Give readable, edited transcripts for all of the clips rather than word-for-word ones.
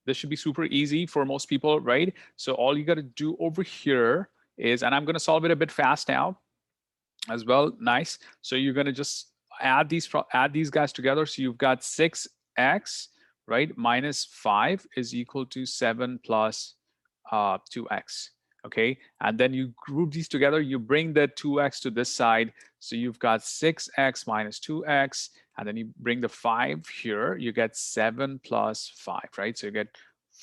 This should be super easy for most people, right? So all you got to do over here is, and I'm going to solve it a bit fast now as well. Nice. So you're going to just add these guys together. So you've got 6x, right, minus 5 is equal to 7 plus 2x. Okay, and then you group these together, you bring the 2x to this side, so you've got 6x minus 2x, and then you bring the 5 here, you get 7 plus 5, right? So you get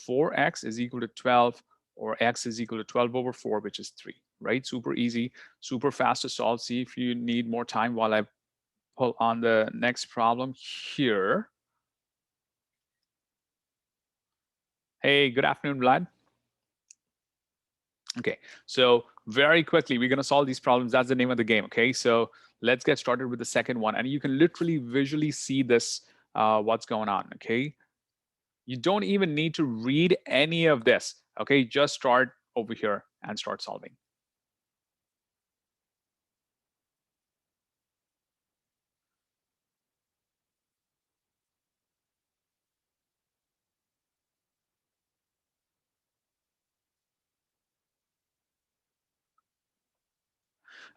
4x is equal to 12, or x is equal to 12 over 4, which is 3, right? Super easy, super fast to solve. See if you need more time while I pull on the next problem here. Hey, good afternoon, Vlad. Okay, so very quickly, we're going to solve these problems. That's the name of the game, okay? So let's get started with the second one. And you can literally visually see this, what's going on, okay? You don't even need to read any of this, okay? Just start over here and start solving.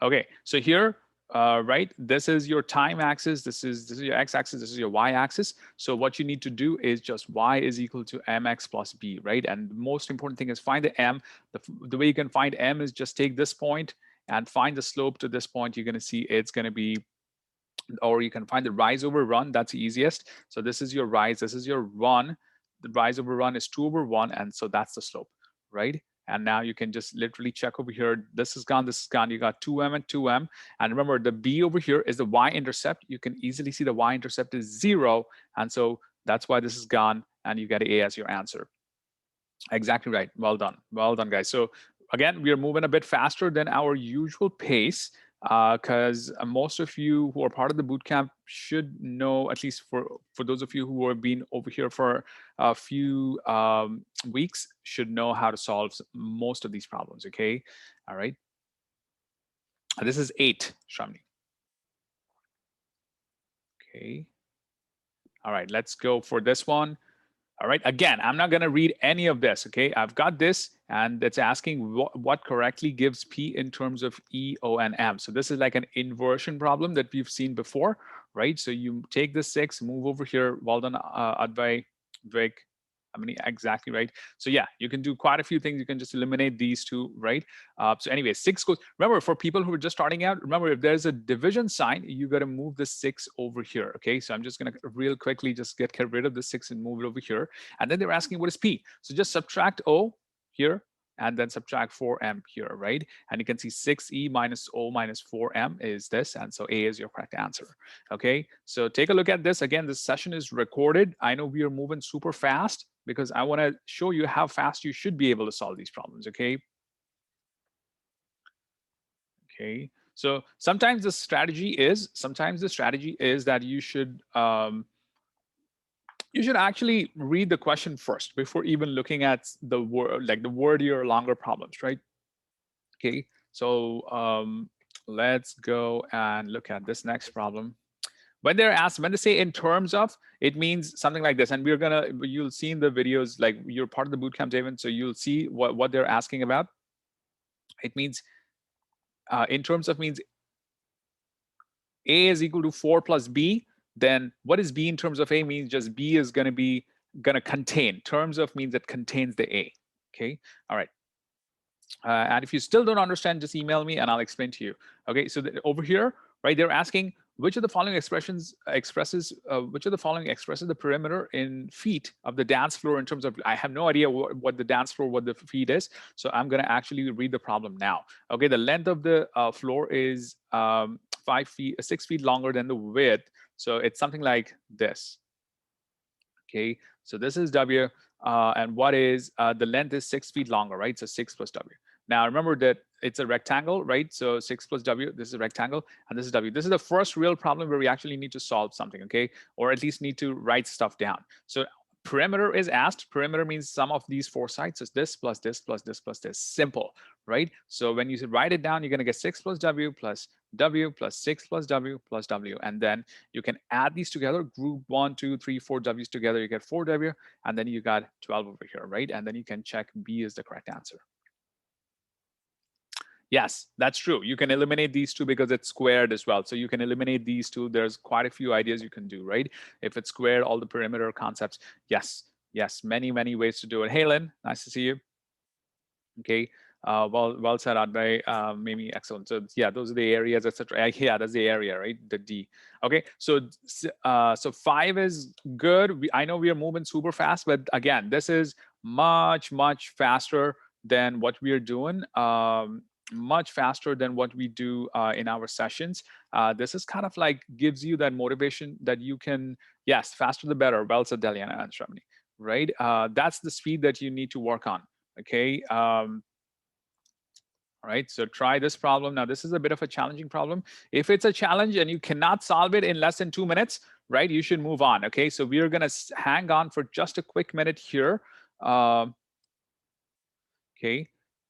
Okay, so here, right, this is your time axis, this is your x-axis, this is your y-axis. So what you need to do is just y is equal to mx plus b, right? And the most important thing is find the m. The way you can find m is just take this point and find the slope to this point. You're going to see it's going to be, or you can find the rise over run. That's the easiest. So this is your rise, this is your run. The rise over run is 2 over 1, and so that's the slope, right? And now you can just literally check over here. This is gone, this is gone. You got 2m and 2m. And remember, the b over here is the y-intercept. You can easily see the y-intercept is 0. And so that's why this is gone, and you get a as your answer. Exactly right. Well done. Well done, guys. So again, we are moving a bit faster than our usual pace, because most of you who are part of the bootcamp should know, at least for those of you who have been over here for a few weeks, should know how to solve most of these problems, okay? All right. This is 8, Shamni. Okay. All right, let's go for this one. All right, again, I'm not going to read any of this, okay? I've got this, and it's asking what correctly gives P in terms of E, O, and M. So this is like an inversion problem that we've seen before, right? So you take the 6, move over here. Well done, Advai, Vic. I mean, exactly right. So yeah, you can do quite a few things. You can just eliminate these two, right? So anyway, 6 goes. Remember, for people who are just starting out, remember, if there's a division sign, you got to move the 6 over here, okay? So I'm just going to real quickly just get rid of the 6 and move it over here. And then they're asking, what is P? So just subtract O here, and then subtract 4m here, right? And you can see 6e minus O minus 4m is this, and so A is your correct answer, okay? So take a look at this. Again, this session is recorded. I know we are moving super fast because I want to show you how fast you should be able to solve these problems, okay? Okay, so sometimes the strategy is that you should actually read the question first before even looking at the word, like the wordier, longer problems, right? Okay, so let's go and look at this next problem. When they're asked, when they say in terms of, it means something like this. And you'll see in the videos, like you're part of the bootcamp, David, so you'll see what they're asking about. It means, in terms of means A is equal to 4 plus B. Then what is B in terms of A means just B is going to contain. Terms of means it contains the A. Okay, all right. And if you still don't understand, just email me and I'll explain to you. Okay, so over here, right, they're asking which of the following expresses the perimeter in feet of the dance floor in terms of, I have no idea what the dance floor, what the feet is. So I'm going to actually read the problem now. Okay, the length of the floor is 6 feet longer than the width. So it's something like this. Okay, so this is W, and what is the length is 6 feet longer, right? So 6 plus W. Now remember that it's a rectangle, right? So 6 plus W, this is a rectangle, and this is W. This is the first real problem where we actually need to solve something, okay? Or at least need to write stuff down. So perimeter is asked. Perimeter means sum of these four sides. So this plus this plus this plus this. Simple, right? So when you write it down, you're going to get 6 plus W plus 6 plus W plus W. And then you can add these together, group 1, 2, 3, 4 W's together. You get 4W. And then you got 12 over here, right? And then you can check B is the correct answer. Yes, that's true. You can eliminate these two because it's squared as well. So you can eliminate these two. There's quite a few ideas you can do, right? If it's squared, all the perimeter concepts. Yes, yes, many, many ways to do it. Hey, Lynn, nice to see you. Okay. Well said, Adbay. Maybe excellent. So yeah, those are the areas, etc. Yeah, that's the area, right? The D. Okay. So 5 is good. I know we are moving super fast, but again, this is much, much faster than what we are doing. Much faster than what we do in our sessions. This is kind of like gives you that motivation that you can, yes, faster the better. Well said, Deliana and Shramini, right? That's the speed that you need to work on. Okay. All right, so try this problem. Now, this is a bit of a challenging problem. If it's a challenge and you cannot solve it in less than 2 minutes, right, you should move on. Okay, so we are going to hang on for just a quick minute here. Okay.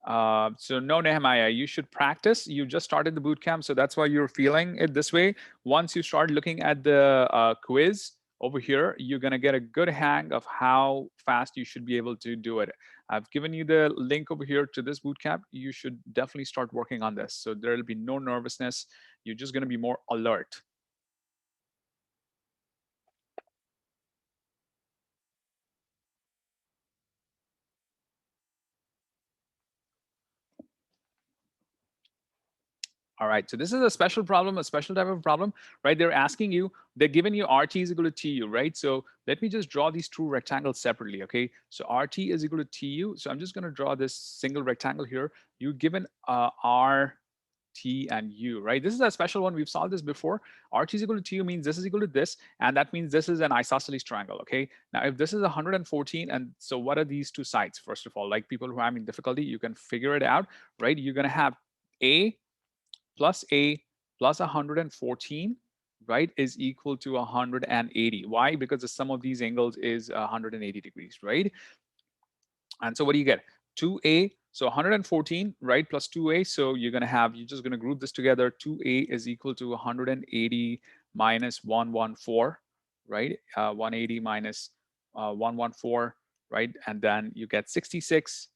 So no, Nehemiah, you should practice. You just started the boot camp, so that's why you're feeling it this way. Once you start looking at the quiz over here, you're gonna get a good hang of how fast you should be able to do it. I've given you the link over here to this boot camp. You should definitely start working on this. So there'll be no nervousness. You're just gonna be more alert. All right, so this is a special problem, a special type of problem, right? They're asking you, they're giving you RT is equal to TU, right? So let me just draw these two rectangles separately, okay? So RT is equal to TU. So I'm just gonna draw this single rectangle here. You're given R, T, and U, right? This is a special one. We've solved this before. RT is equal to TU means this is equal to this, and that means this is an isosceles triangle, okay? Now, if this is 114, and so what are these two sides? First of all, like people who are having difficulty, you can figure it out, right? You're gonna have A plus A plus 114, right, is equal to 180. Why? Because the sum of these angles is 180 degrees, right? And so what do you get? 2A, so 114, right, plus 2A. So you're you're just going to group this together. 2A is equal to 180 minus 114, right? 180 minus 114, right? And then you get 66,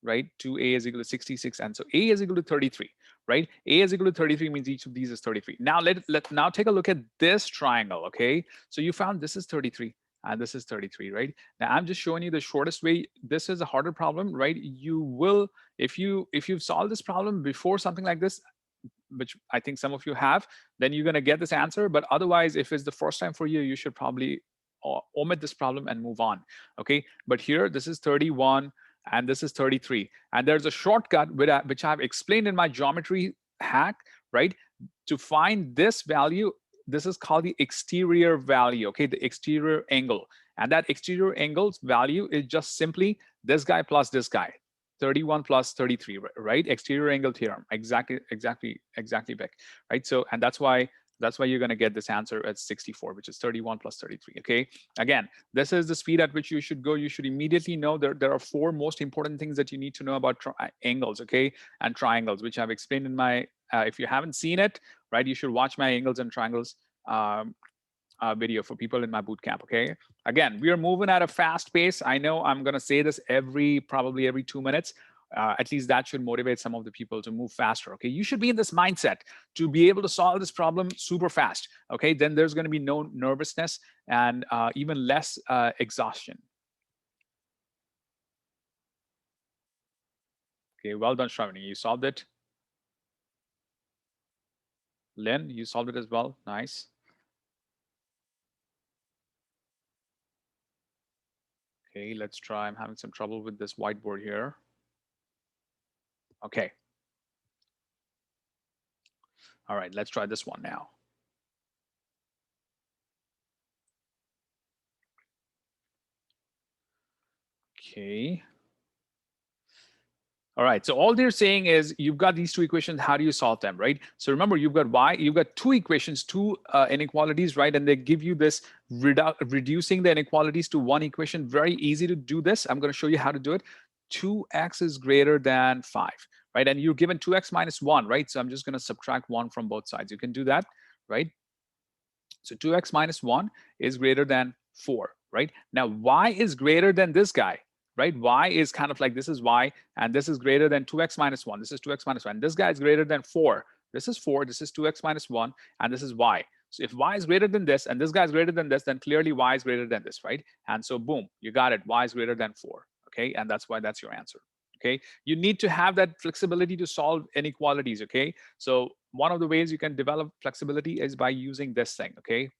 right? 2A is equal to 66. And so A is equal to 33, right? A is equal to 33 means each of these is 33. Now let's now take a look at this triangle, okay? So you found this is 33 and this is 33, right? Now I'm just showing you the shortest way. This is a harder problem, right? You will, if you've solved this problem before, something like this, which I think some of you have, then you're going to get this answer. But otherwise, if it's the first time for you, you should probably omit this problem and move on. Okay. But here, this is 31 and this is 33. And there's a shortcut which I've explained in my geometry hack, right? To find this value, this is called the exterior value, okay? The exterior angle. And that exterior angle's value is just simply this guy plus this guy. 31 plus 33, right? Exterior angle theorem, exactly, Vic, right? So, and that's why you're going to get this answer at 64, which is 31 plus 33, okay? Again, this is the speed at which you should go. You should immediately know there are 4 most important things that you need to know about angles, okay? And triangles, which I've explained in my, if you haven't seen it, right, you should watch my angles and triangles video for people in my bootcamp. Okay. Again, we are moving at a fast pace. I know I'm going to say this probably every 2 minutes. At least that should motivate some of the people to move faster. Okay. You should be in this mindset to be able to solve this problem super fast. Okay. Then there's going to be no nervousness and even less exhaustion. Okay. Well done, Shravani. You solved it. Lynn, you solved it as well. Nice. Okay, let's try. I'm having some trouble with this whiteboard here. Okay. All right, let's try this one now. Okay. All right, so all they're saying is you've got these two equations. How do you solve them, right? So remember, you've got you've got two equations, two inequalities, right? And they give you this reducing the inequalities to one equation. Very easy to do this. I'm going to show you how to do it. 2x is greater than 5, right? And you're given 2x minus 1, right? So I'm just going to subtract 1 from both sides. You can do that, right? So 2x minus 1 is greater than 4, right? Now, y is greater than this guy, right? Y is kind of like this is y, and this is greater than 2x minus 1. This is 2x minus 1. This guy is greater than 4. This is 4. This is 2x minus 1, and this is y. So if y is greater than this, and this guy is greater than this, then clearly y is greater than this, right? And so boom, you got it. Y is greater than 4, okay? And that's why that's your answer. Okay, you need to have that flexibility to solve inequalities. Okay, so one of the ways you can develop flexibility is by using this thing. Okay,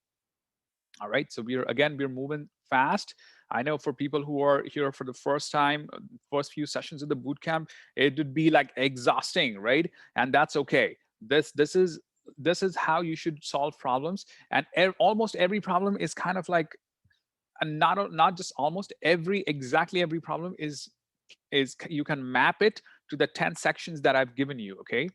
all right, so we're moving fast. I know for people who are here for the first time, first few sessions of the boot camp, it would be like exhausting, right? And that's okay. This is how you should solve problems, and almost every problem is kind of like, and not just almost every, exactly every problem is you can map it to the 10 sections that I've given you. Okay,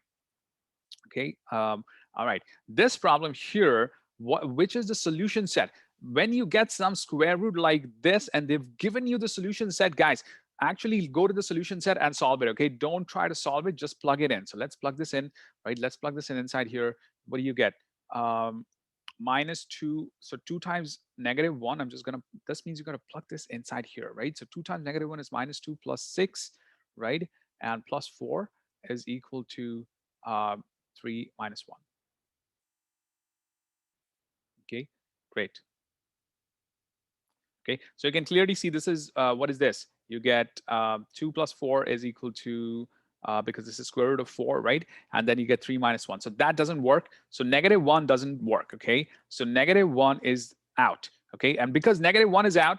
okay. All right, this problem here, which is the solution set. When you get some square root like this and they've given you the solution set, guys, actually go to the solution set and solve it. Okay, don't try to solve it, just plug it in. So let's plug this in, right? Let's plug this in inside here. What do you get? Minus 2. So 2 times negative 1, I'm just gonna, this means you're gonna plug this inside here, right? So 2 times negative 1 is minus 2 plus 6, right? And plus 4 is equal to uh, 3 minus 1. Okay, great. Okay, so you can clearly see this is, what is this? You get 2 plus 4 is equal to, because this is square root of 4, right? And then you get 3 minus 1. So that doesn't work. So negative 1 doesn't work, okay? So negative 1 is out, okay? And because negative 1 is out,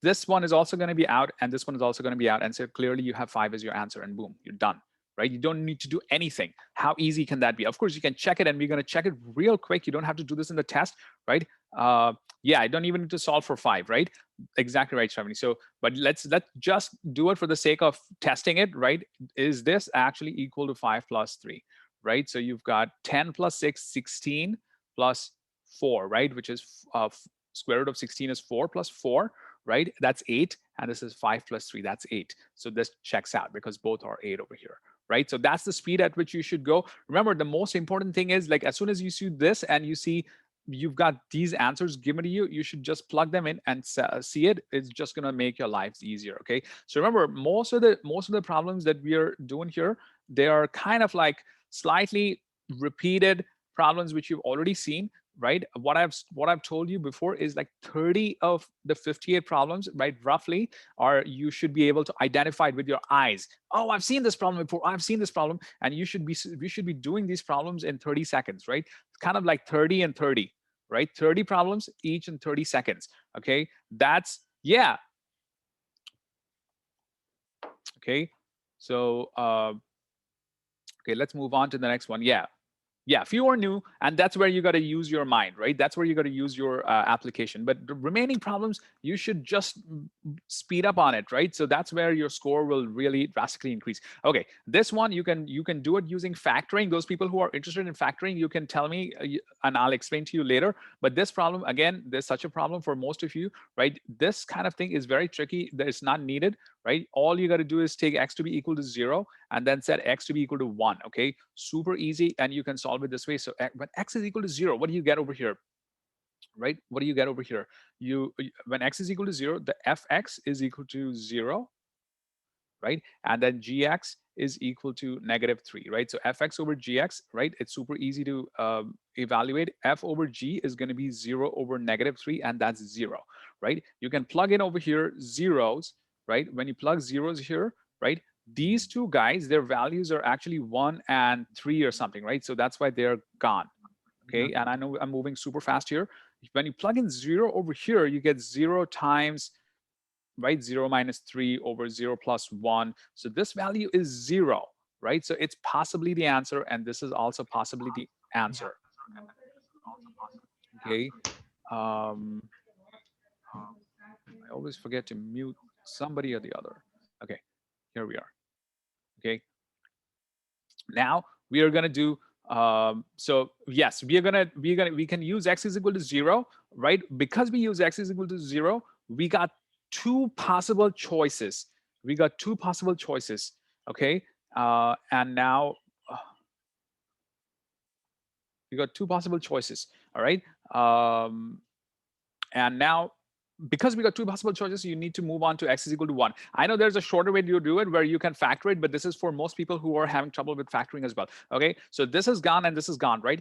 this one is also going to be out, and this one is also going to be out. And so clearly you have 5 as your answer, and boom, you're done, right? You don't need to do anything. How easy can that be? Of course, you can check it, and we're going to check it real quick. You don't have to do this in the test, right? Yeah, I don't even need to solve for 5, right? Exactly right, Stephanie. So, but let's just do it for the sake of testing it, right? Is this actually equal to 5 plus 3, right? So you've got 10 plus 6, 16 plus 4, right? Which is square root of 16 is 4 plus 4, right? That's 8. And this is 5 plus 3, that's 8. So this checks out because both are 8 over here, right? So that's the speed at which you should go. Remember, the most important thing is, like, as soon as you see this and you see you've got these answers given to you, you should just plug them in and see it. It's just going to make your lives easier. Okay, so remember, most of the problems that we are doing here, they are kind of like slightly repeated problems which you've already seen, right? What I've told you before is like 30 of the 58 problems, right, roughly, are you should be able to identify it with your eyes. Oh, I've seen this problem before, I've seen this problem. And we should be doing these problems in 30 seconds, right? It's kind of like 30 and 30, right? 30 problems each in 30 seconds. Okay, that's, yeah. Okay, so okay, let's move on to the next one. Yeah, yeah, if you are new, and that's where you got to use your mind, right? That's where you got to use your application. But the remaining problems, you should just speed up on it, right? So that's where your score will really drastically increase. Okay, this one you can do it using factoring. Those people who are interested in factoring, you can tell me, and I'll explain to you later. But this problem, again, there's such a problem for most of you, right? This kind of thing is very tricky. That it's not needed, right? All you got to do is take x to be equal to 0 and then set x to be equal to 1. Okay, super easy, and you can solve it this way. So when x is equal to 0, what do you get over here, right? What do you get over here? When x is equal to 0, the fx is equal to 0, right? And then gx is equal to negative 3, right? So fx over gx, right? It's super easy to evaluate. F over g is going to be 0 over negative 3, and that's 0, right? You can plug in over here zeros, right? When you plug zeros here, right, these two guys, their values are actually 1 and 3 or something, right? So that's why they're gone. Okay, and I know I'm moving super fast here. When you plug in 0 over here, you get 0 times, right, 0 minus 3 over 0 plus 1. So this value is 0, right? So it's possibly the answer, and this is also possibly the answer. Okay. I always forget to mute somebody or the other. Okay, here we are. Okay. Now we are going to do so yes, we can use x is equal to 0, right? Because we use x is equal to 0, we got two possible choices. We got two possible choices. Okay. And now we got two possible choices. All right. And now, because we got two possible choices, you need to move on to x is equal to 1. I know there's a shorter way to do it where you can factor it, but this is for most people who are having trouble with factoring as well. Okay, so this is gone and this is gone, right?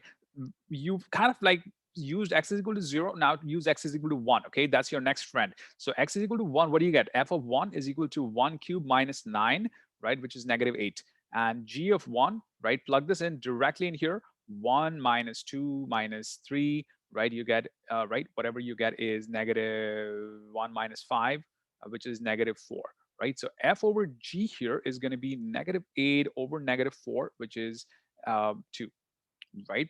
You've kind of like used x is equal to 0. Now use x is equal to 1. Okay, that's your next friend. So x is equal to 1. What do you get? F of 1 is equal to 1 cubed minus 9, right? Which is negative 8. And g of 1, right? Plug this in directly in here. 1 minus 2 minus 3, right? You get, right, whatever you get is negative 1 minus 5, which is negative 4, right? So f over g here is going to be negative 8 over negative 4, which is 2, right?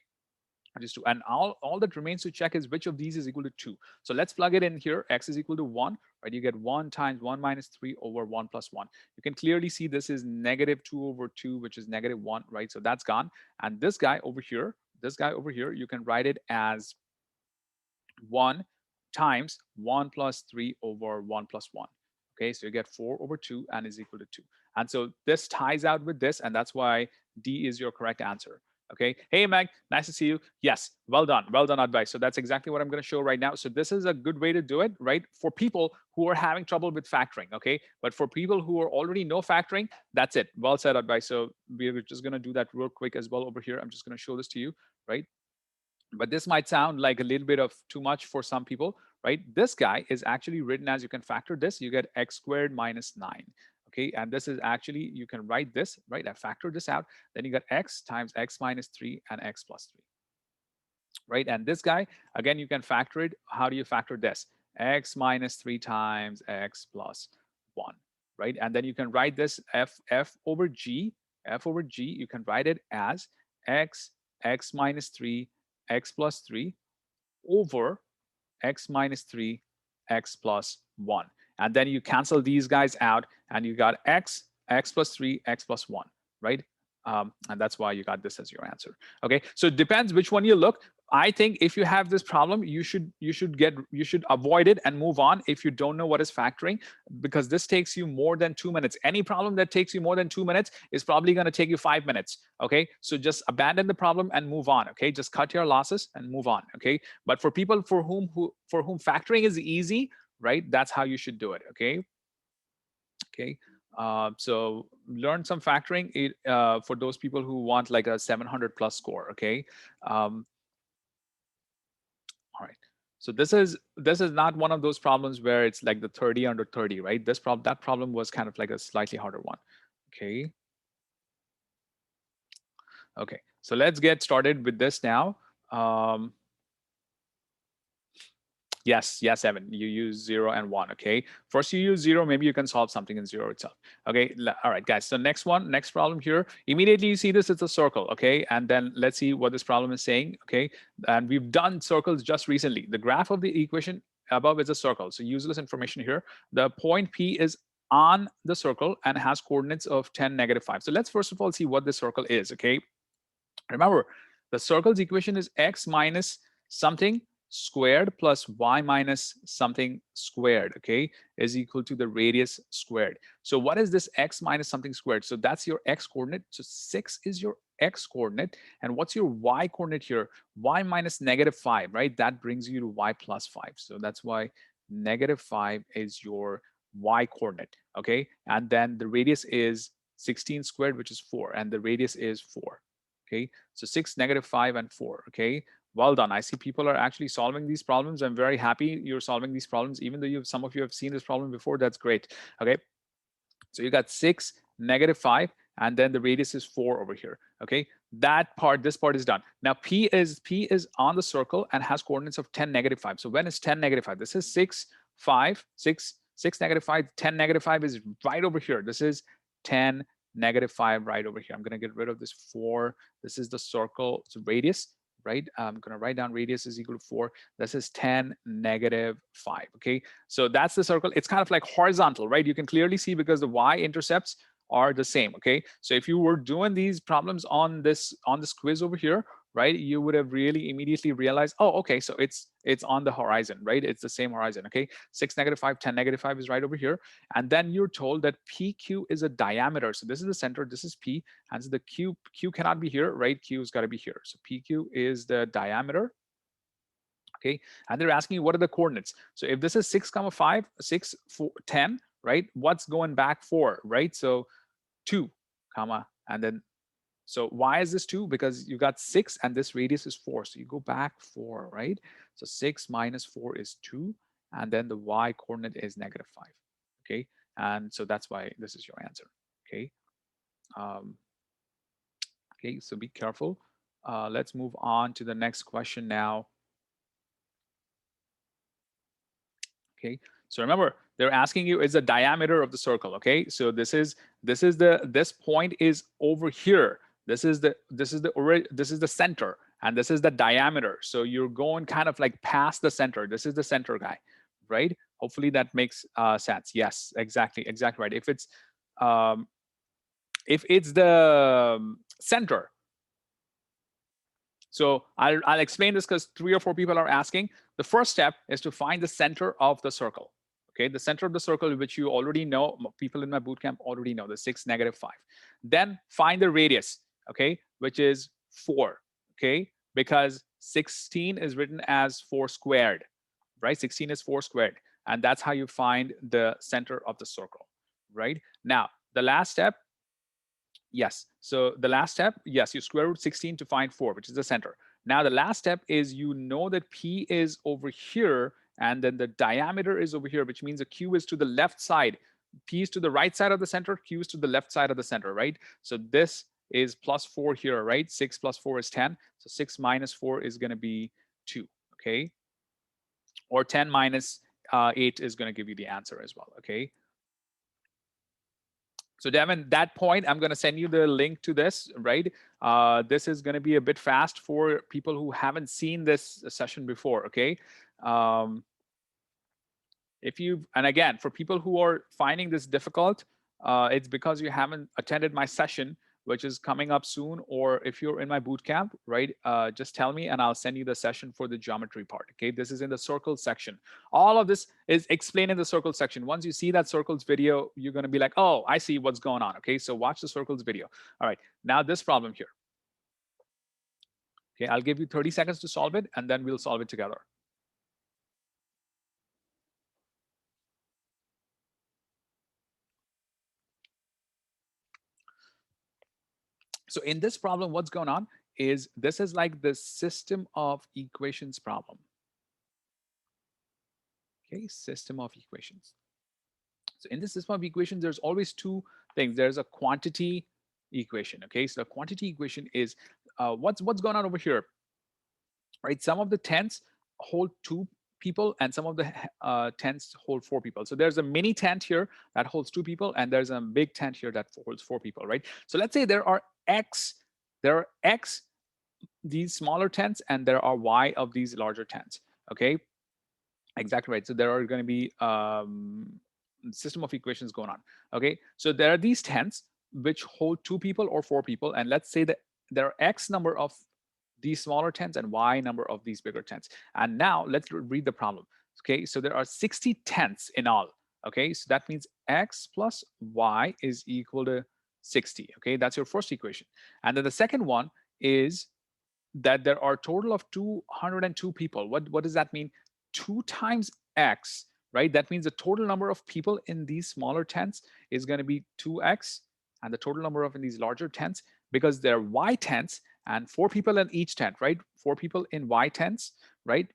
Just 2. And all that remains to check is which of these is equal to 2. So let's plug it in here. X is equal to 1, right? You get 1 times 1 minus 3 over 1 plus 1. You can clearly see this is negative 2 over 2, which is negative 1, right? So that's gone. And this guy over here, you can write it as 1 times 1 plus 3 over 1 plus 1. Okay, so you get 4 over 2 and is equal to 2. And so this ties out with this, and that's why D is your correct answer. Okay, hey Meg, nice to see you. Yes, well done advice. So that's exactly what I'm going to show right now. So this is a good way to do it, right? For people who are having trouble with factoring, okay? But for people who are already know factoring, that's it. Well said advice. So we're just going to do that real quick as well over here. I'm just going to show this to you, right? But this might sound like a little bit of too much for some people, right? This guy is actually written as, you can factor this, you get x squared minus 9. Okay, and this is actually, you can write this, right? I factored this out. Then you got x times x minus 3 and x plus 3, right? And this guy, again, you can factor it. How do you factor this? X minus 3 times x plus 1, right? And then you can write this f over g, you can write it as x minus 3, x plus 3 over x minus 3, x plus 1. And then you cancel these guys out, and you got x plus 3, x plus 1, right? And that's why you got this as your answer. Okay, so it depends which one you look. I think if you have this problem, you should avoid it and move on if you don't know what is factoring, because this takes you more than 2 minutes. Any problem that takes you more than 2 minutes is probably going to take you 5 minutes. Okay, so just abandon the problem and move on. Okay, just cut your losses and move on. Okay, but for people for whom factoring is easy, right? That's how you should do it. Okay. Okay. So learn some factoring for those people who want like a 700 plus score. Okay. All right. So this is not one of those problems where it's like the 30 under 30, right? That problem was kind of like a slightly harder one. Okay. Okay. So let's get started with this now. Yes, Evan, you use 0 and 1, okay? First you use 0, maybe you can solve something in 0 itself. Okay, all right, guys, so next problem here. Immediately you see this, it's a circle, okay? And then let's see what this problem is saying, okay? And we've done circles just recently. The graph of the equation above is a circle, so useless information here. The point P is on the circle and has coordinates of 10, -5. So let's first of all see what this circle is, okay? Remember, the circle's equation is x minus something squared plus y minus something squared, okay, is equal to the radius squared. So what is this x minus something squared? So that's your x coordinate. So 6 is your x coordinate. And what's your y coordinate here? Y minus -5, right? That brings you to y plus 5. So that's why -5 is your y coordinate, okay? And then the radius is 16 squared, which is 4, and the radius is 4. Okay, so 6, -5, and 4. Okay, well done. I see people are actually solving these problems. I'm very happy you're solving these problems, even though some of you have seen this problem before. That's great. Okay, so you got 6, -5, and then the radius is 4 over here. Okay, this part is done. Now P is on the circle and has coordinates of 10, -5. So when is 10, -5? This is 6, 5, 6, 6, -5. 10, -5 is right over here. This is 10, -5 right over here. I'm going to get rid of this 4. This is the circle, so radius, right? I'm going to write down radius is equal to 4. This is 10, -5. Okay, so that's the circle. It's kind of like horizontal, right? You can clearly see because the y-intercepts are the same. Okay, so if you were doing these problems on this quiz over here, right, you would have really immediately realized, oh, okay, so it's on the horizon, right? It's the same horizon. Okay, 6, -5, 10, -5 is right over here. And then you're told that PQ is a diameter. So this is the center, this is P, and so the Q cannot be here, right? Q has got to be here. So PQ is the diameter. Okay, and they're asking you what are the coordinates. So if this is 6, 5, 6, 4, 10, right? What's going back 4, right? So 2, comma, and then, so why is this 2? Because you got 6 and this radius is 4. So you go back 4, right? So 6 minus 4 is 2. And then the y coordinate is -5. Okay. And so that's why this is your answer. Okay. Um, okay. So be careful. Let's move on to the next question now. Okay, so remember they're asking you is the diameter of the circle. Okay, so this point is over here. This is the center, and this is the diameter. So you're going kind of like past the center. This is the center guy, right? Hopefully that makes sense. Yes, exactly right. Um, if it's the center, so I'll explain this because 3 or 4 people are asking. The first step is to find the center of the circle. Okay, the center of the circle, which you already know, people in my bootcamp already know, the 6, -5. Then find the radius, okay, which is 4, okay, because 16 is written as 4 squared, right? 16 is 4 squared, and that's how you find the center of the circle, right? Now, the last step, yes. So the last step, yes, you square root 16 to find 4, which is the center. Now the last step is you know that P is over here, and then the diameter is over here, which means the Q is to the left side. P is to the right side of the center, Q is to the left side of the center, right? So this is +4 here, right? 6 plus 4 is 10. So 6 minus 4 is going to be 2, okay? Or 10 minus 8 is going to give you the answer as well, okay? So Devin, that point, I'm going to send you the link to this, right? This is going to be a bit fast for people who haven't seen this session before, okay? Um, and again, for people who are finding this difficult, it's because you haven't attended my session, which is coming up soon. Or if you're in my boot camp, right, just tell me and I'll send you the session for the geometry part. Okay, this is in the circle section. All of this is explained in the circle section. Once you see that circles video, you're going to be like, oh, I see what's going on. Okay, so watch the circles video. All right, now this problem here. Okay, I'll give you 30 seconds to solve it, and then we'll solve it together. So in this problem, what's going on is this is like the system of equations problem. Okay, system of equations. So in the system of equations, there's always 2 things. There's a quantity equation. Okay, so the quantity equation is what's going on over here, right? Some of the tens hold 2 people, and some of the tents hold 4 people. So there's a mini tent here that holds 2 people, and there's a big tent here that holds 4 people, right? So let's say there are x these smaller tents, and there are y of these larger tents. Okay, exactly right. So there are going to be system of equations going on. Okay, so there are these tents which hold 2 people or 4 people, and let's say that there are x number of these smaller tents and y number of these bigger tents. And now let's read the problem. Okay, so there are 60 tents in all. Okay, so that means x plus y is equal to 60. Okay, that's your first equation. And then the second one is that there are a total of 202 people. What does that mean? 2 times x, right? That means the total number of people in these smaller tents is going to be 2x, and the total number of in these larger tents, because they're y tents and 4 people in each tent, right? 4 people in y tents, right?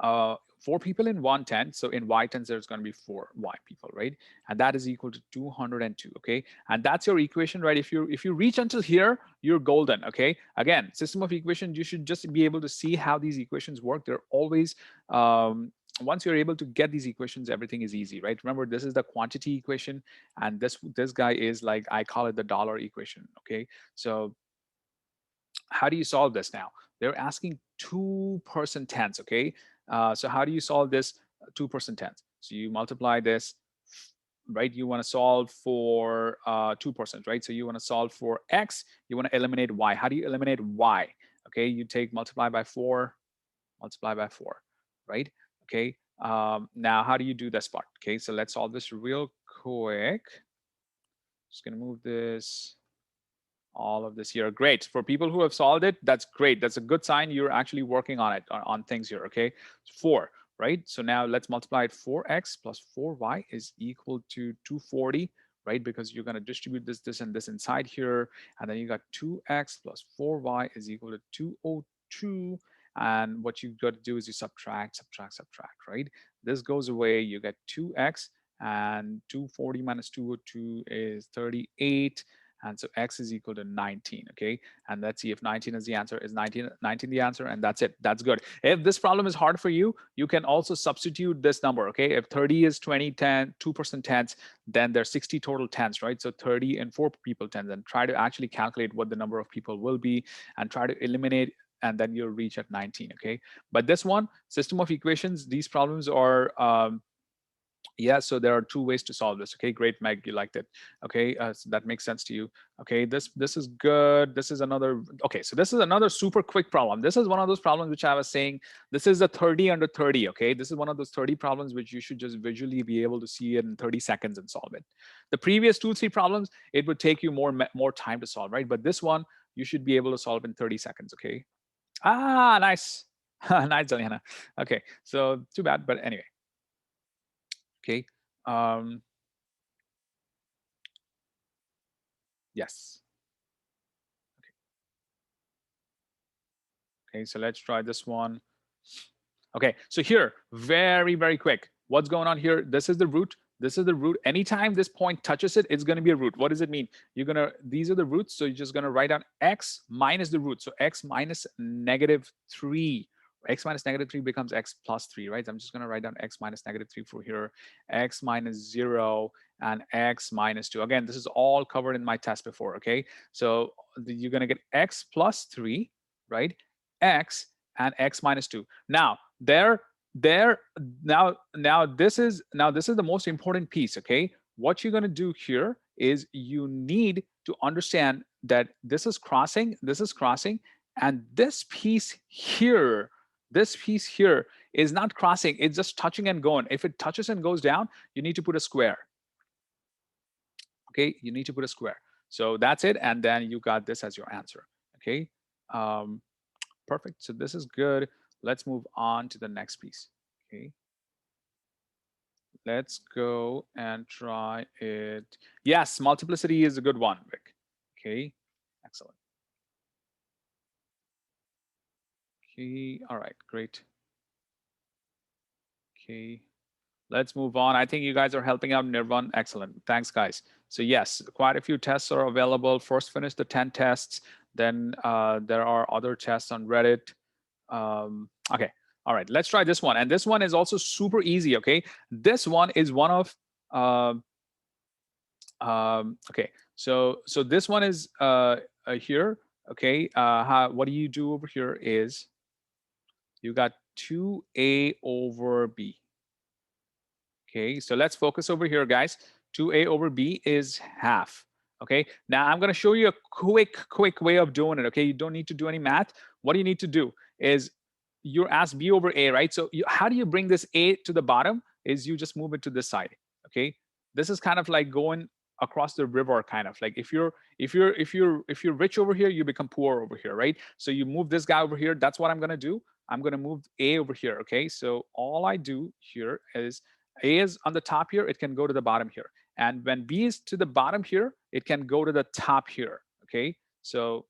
4 people in one tent. So in y tents, there's going to be 4 y people, right? And that is equal to 202. Okay, and that's your equation, right? If you reach until here, you're golden. Okay, again, system of equations, you should just be able to see how these equations work. They're always once you're able to get these equations, everything is easy, right? Remember, this is the quantity equation, and this guy is like, I call it the dollar equation. Okay, so how do you solve this now? They're asking 2-person tens, okay? So how do you solve this 2-person tens? So you multiply this right? You want to solve for 2%, right? So you want to solve for x, you want to eliminate y. How do you eliminate y? Okay, you take multiply by 4, right? Okay, now how do you do this part? Okay, so let's solve this real quick. Just gonna move this, all of this here. Great. For people who have solved it, that's great. That's a good sign you're actually working on it, on things here, okay? 4, right? So now let's multiply it. 4x plus 4y is equal to 240, right? Because you're going to distribute this, and this inside here. And then you got 2x plus 4y is equal to 202. And what you've got to do is you subtract, right? This goes away. You get 2x, and 240 minus 202 is 38. And so x is equal to 19, okay? And let's see if 19 is the answer. Is 19 the answer? And that's it. That's good. If this problem is hard for you, you can also substitute this number, okay? If 30 is 20, 10, 2% tenths, then there's 60 total tenths, right? So 30 and 4 people tenths, and try to actually calculate what the number of people will be and try to eliminate, and then you'll reach at 19, okay? But this one, system of equations, these problems are, yeah, so there are 2 ways to solve this. Okay, great, Meg, you liked it. Okay, so that makes sense to you. Okay, this is good. This is another. Okay, so this is another super quick problem. This is one of those problems which I was saying. This is a 30 under 30. Okay, this is one of those 30 problems which you should just visually be able to see it in 30 seconds and solve it. The previous 2-3 problems, it would take you more time to solve, right? But this one, you should be able to solve in 30 seconds. Okay. Ah, nice. Nice, Juliana. Okay, so too bad, but anyway. Okay. Um, yes. Okay, so let's try this one. Okay, so here, very, very quick. What's going on here? This is the root. This is the root. Anytime this point touches it, it's going to be a root. What does it mean? You're going to, these are the roots. So you're just going to write down x minus the root. So x minus -3. X minus -3 becomes x plus 3, right? So I'm just going to write down x minus -3 for here, x minus 0, and x minus 2. Again, this is all covered in my test before, okay? So you're going to get x plus 3, right? X and x minus 2. Now, now this is the most important piece, okay? What you're going to do here is you need to understand that this is crossing, and this piece here is not crossing, it's just touching and going. If it touches and goes down, you need to put a square. Okay, you need to put a square. So that's it, and then you got this as your answer. Okay, perfect. So this is good. Let's move on to the next piece. Okay, let's go and try it. Yes, multiplicity is a good one, Vic. Okay, excellent. Okay, all right, great. Okay, let's move on. I think you guys are helping out Nirvan. Excellent. Thanks, guys. So yes, quite a few tests are available. First finish the 10 tests. Then there are other tests on Reddit. Okay, all right, let's try this one. And this one is also super easy, okay? This one is one of, okay, so this one is here, okay? What do you do over here is you got 2a over b. Okay, so let's focus over here, guys. 2a over b is half. Okay, now I'm going to show you a quick way of doing it. Okay, you don't need to do any math. What you need to do is you're asked b over a, right? So how do you bring this a to the bottom? Is you just move it to this side. Okay, this is kind of like going across the river, kind of like if you're rich over here, you become poor over here, right? So you move this guy over here. That's what I'm going to do. I'm going to move a over here. Okay, so all I do here is a is on the top here, it can go to the bottom here. And when b is to the bottom here, it can go to the top here. Okay, so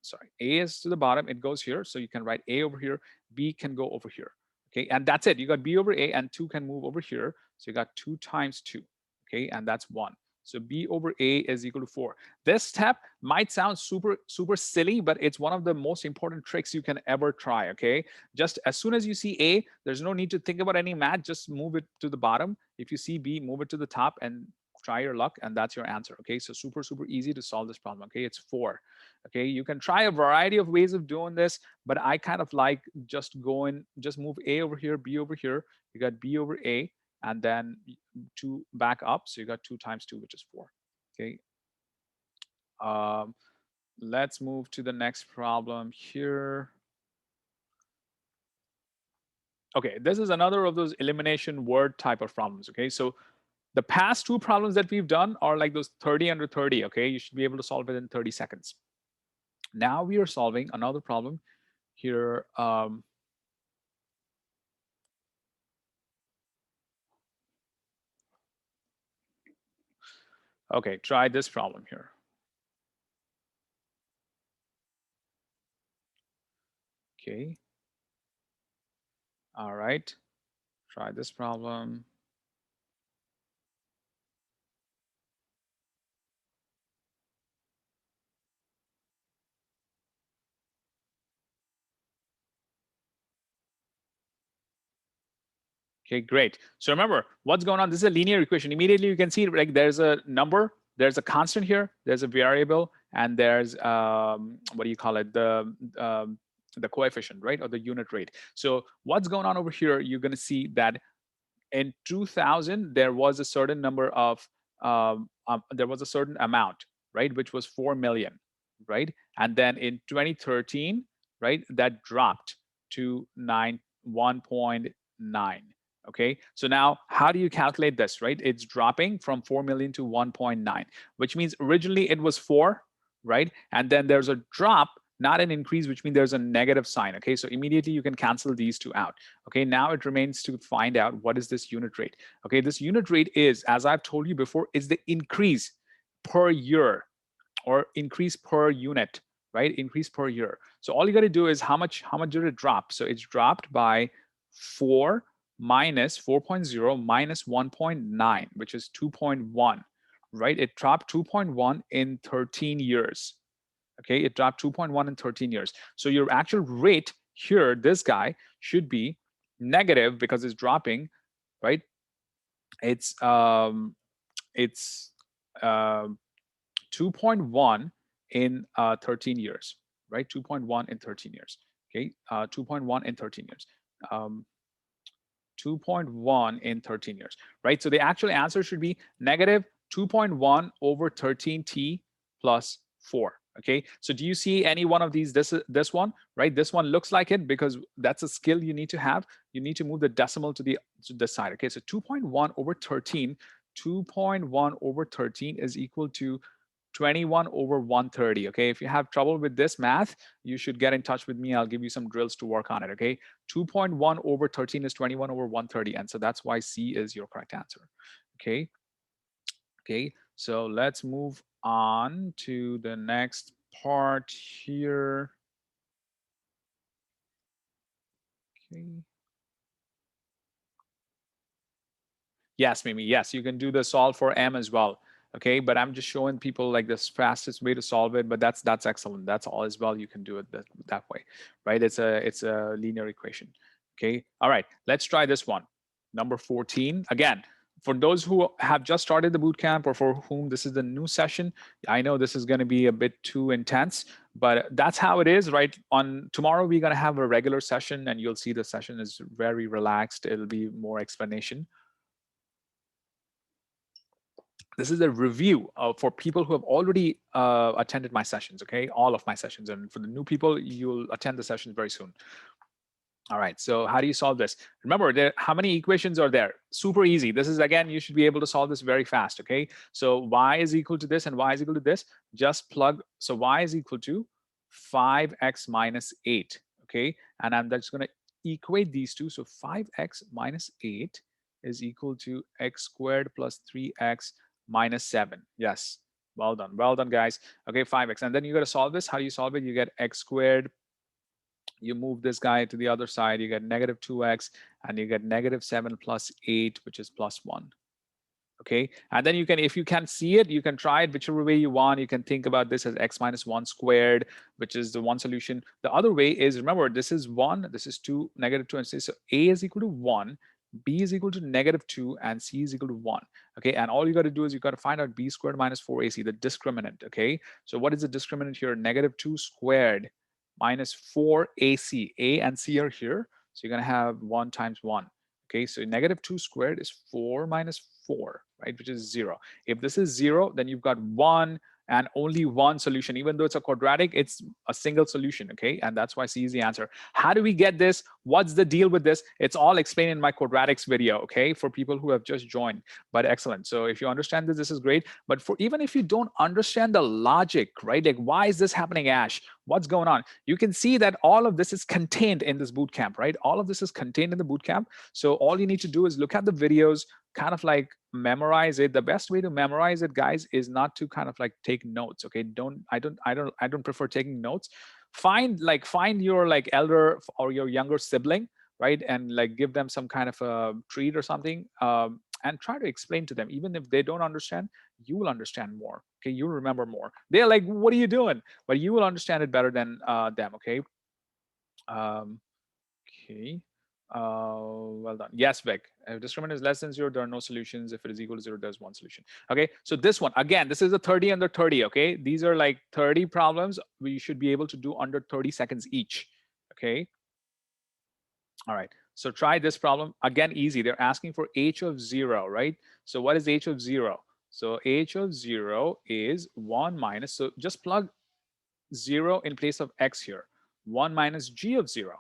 sorry, a is to the bottom, it goes here. So you can write a over here, b can go over here. Okay, and that's it. You got b over a, and 2 can move over here. So you got 2 times 2. Okay, and that's 1. So b over a is equal to 4. This step might sound super silly, but it's one of the most important tricks you can ever try. Okay, just as soon as you see a, there's no need to think about any math. Just move it to the bottom. If you see b, move it to the top and try your luck, and that's your answer. Okay, so super easy to solve this problem. Okay, it's 4. Okay, you can try a variety of ways of doing this, but I kind of like just move a over here, b over here. You got b over a, and then 2 back up. So you got 2 times 2, which is 4. Okay. Um, let's move to the next problem here. Okay, this is another of those elimination word type of problems. Okay, so the past 2 problems that we've done are like those 30 under 30. Okay, you should be able to solve it in 30 seconds. Now we are solving another problem here. Okay, try this problem here. Okay. All right. Try this problem. Okay, great. So remember, what's going on? This is a linear equation. Immediately you can see like there's a number, there's a constant here, there's a variable, and there's what do you call it? The coefficient, right? Or the unit rate. So what's going on over here? You're going to see that in 2000 there was a certain number of there was a certain amount, right, which was 4 million, right? And then in 2013, right, that dropped to 1.9. Okay, so now how do you calculate this, right? It's dropping from 4 million to 1.9, which means originally it was 4, right? And then there's a drop, not an increase, which means there's a negative sign. Okay, so immediately you can cancel these two out. Okay, now it remains to find out what is this unit rate. Okay, this unit rate is, as I've told you before, is the increase per year or increase per unit, right? Increase per year. So all you got to do is how much did it drop? So it's dropped by 4 minus 4.0 minus 1.9, which is 2.1, right? It dropped 2.1 in 13 years. Okay, it dropped 2.1 in 13 years. So your actual rate here, this guy should be negative because it's dropping, right? It's it's um, 2.1 in 13 years, right? 2.1 in 13 years. Okay, 2.1 in 13 years. 2.1 in 13 years, right? So the actual answer should be negative 2.1 over 13t plus 4. Okay, so do you see any one of these? This one, right? This one looks like it because that's a skill you need to have. You need to move the decimal to the side. Okay, so 2.1 over 13, 2.1 over 13 is equal to 21 over 130. Okay, if you have trouble with this math, you should get in touch with me. I'll give you some drills to work on it. Okay, 2.1 over 13 is 21 over 130, and so that's why C is your correct answer. Okay, okay, so let's move on to the next part here. Okay. Yes, Mimi. Yes, you can do the solve for M as well. Okay, but I'm just showing people like the fastest way to solve it. But that's excellent. That's all as well. You can do it that way, right? It's a linear equation. Okay. All right. Let's try this one. Number 14. Again, for those who have just started the boot camp or for whom this is the new session, I know this is going to be a bit too intense, but that's how it is, right? On tomorrow, we're going to have a regular session, and you'll see the session is very relaxed. It'll be more explanation. This is a review for people who have already attended my sessions, okay? All of my sessions. And for the new people, you'll attend the sessions very soon. All right, so how do you solve this? Remember, how many equations are there? Super easy. This is, again, you should be able to solve this very fast, okay? So y is equal to this and y is equal to this. Just plug, so y is equal to 5x minus 8, okay? And I'm just going to equate these two. So 5x minus 8 is equal to x squared plus 3x minus 7. Yes, well done, guys. Okay, 5x. And then you got to solve this. How do you solve it? You get x squared, you move this guy to the other side, you get negative 2x, and you get negative 7 plus 8, which is plus 1. Okay, and then you can, if you can't see it, you can try it whichever way you want. You can think about this as x minus 1 squared, which is the one solution. The other way is, remember, this is 1, this is 2, negative 2, and so a is equal to 1, b is equal to negative 2, and c is equal to 1. Okay, and all you got to do is you got to find out b squared minus 4ac, the discriminant. Okay, so what is the discriminant here? Negative 2 squared minus 4ac. A and c are here, so you're going to have 1 times 1. Okay, so -2 squared is 4 minus 4, right, which is 0. If this is 0, then you've got one and only one solution. Even though it's a quadratic, it's a single solution, okay? And that's why C is the answer. How do we get this? What's the deal with this? It's all explained in my quadratics video, okay, for people who have just joined. But excellent. So if you understand this, this is great. But for even if you don't understand the logic, right, like why is this happening, Ash? What's going on? You can see that all of this is contained in this boot camp, right? All of this is contained in the boot camp. So all you need to do is look at the videos, kind of like memorize it. The best way to memorize it, guys, is not to kind of like take notes. Okay, I don't prefer taking notes. Find your like elder or your younger sibling, right, and like give them some kind of a treat or something, and try to explain to them. Even if they don't understand, you will understand more. Okay, you'll remember more. They're like, what are you doing? But you will understand it better than them. Okay. um, Okay. Well done. Yes, Vic. If discriminant is less than 0, there are no solutions. If it is equal to 0, there's one solution. Okay. So this one, again, this is a 30 under 30. Okay. These are like 30 problems we should be able to do under 30 seconds each. Okay. All right. So try this problem. Again, easy. They're asking for h of 0, right? So what is h of 0? So h of 0 is 1 minus. So just plug 0 in place of x here. 1 minus g of 0.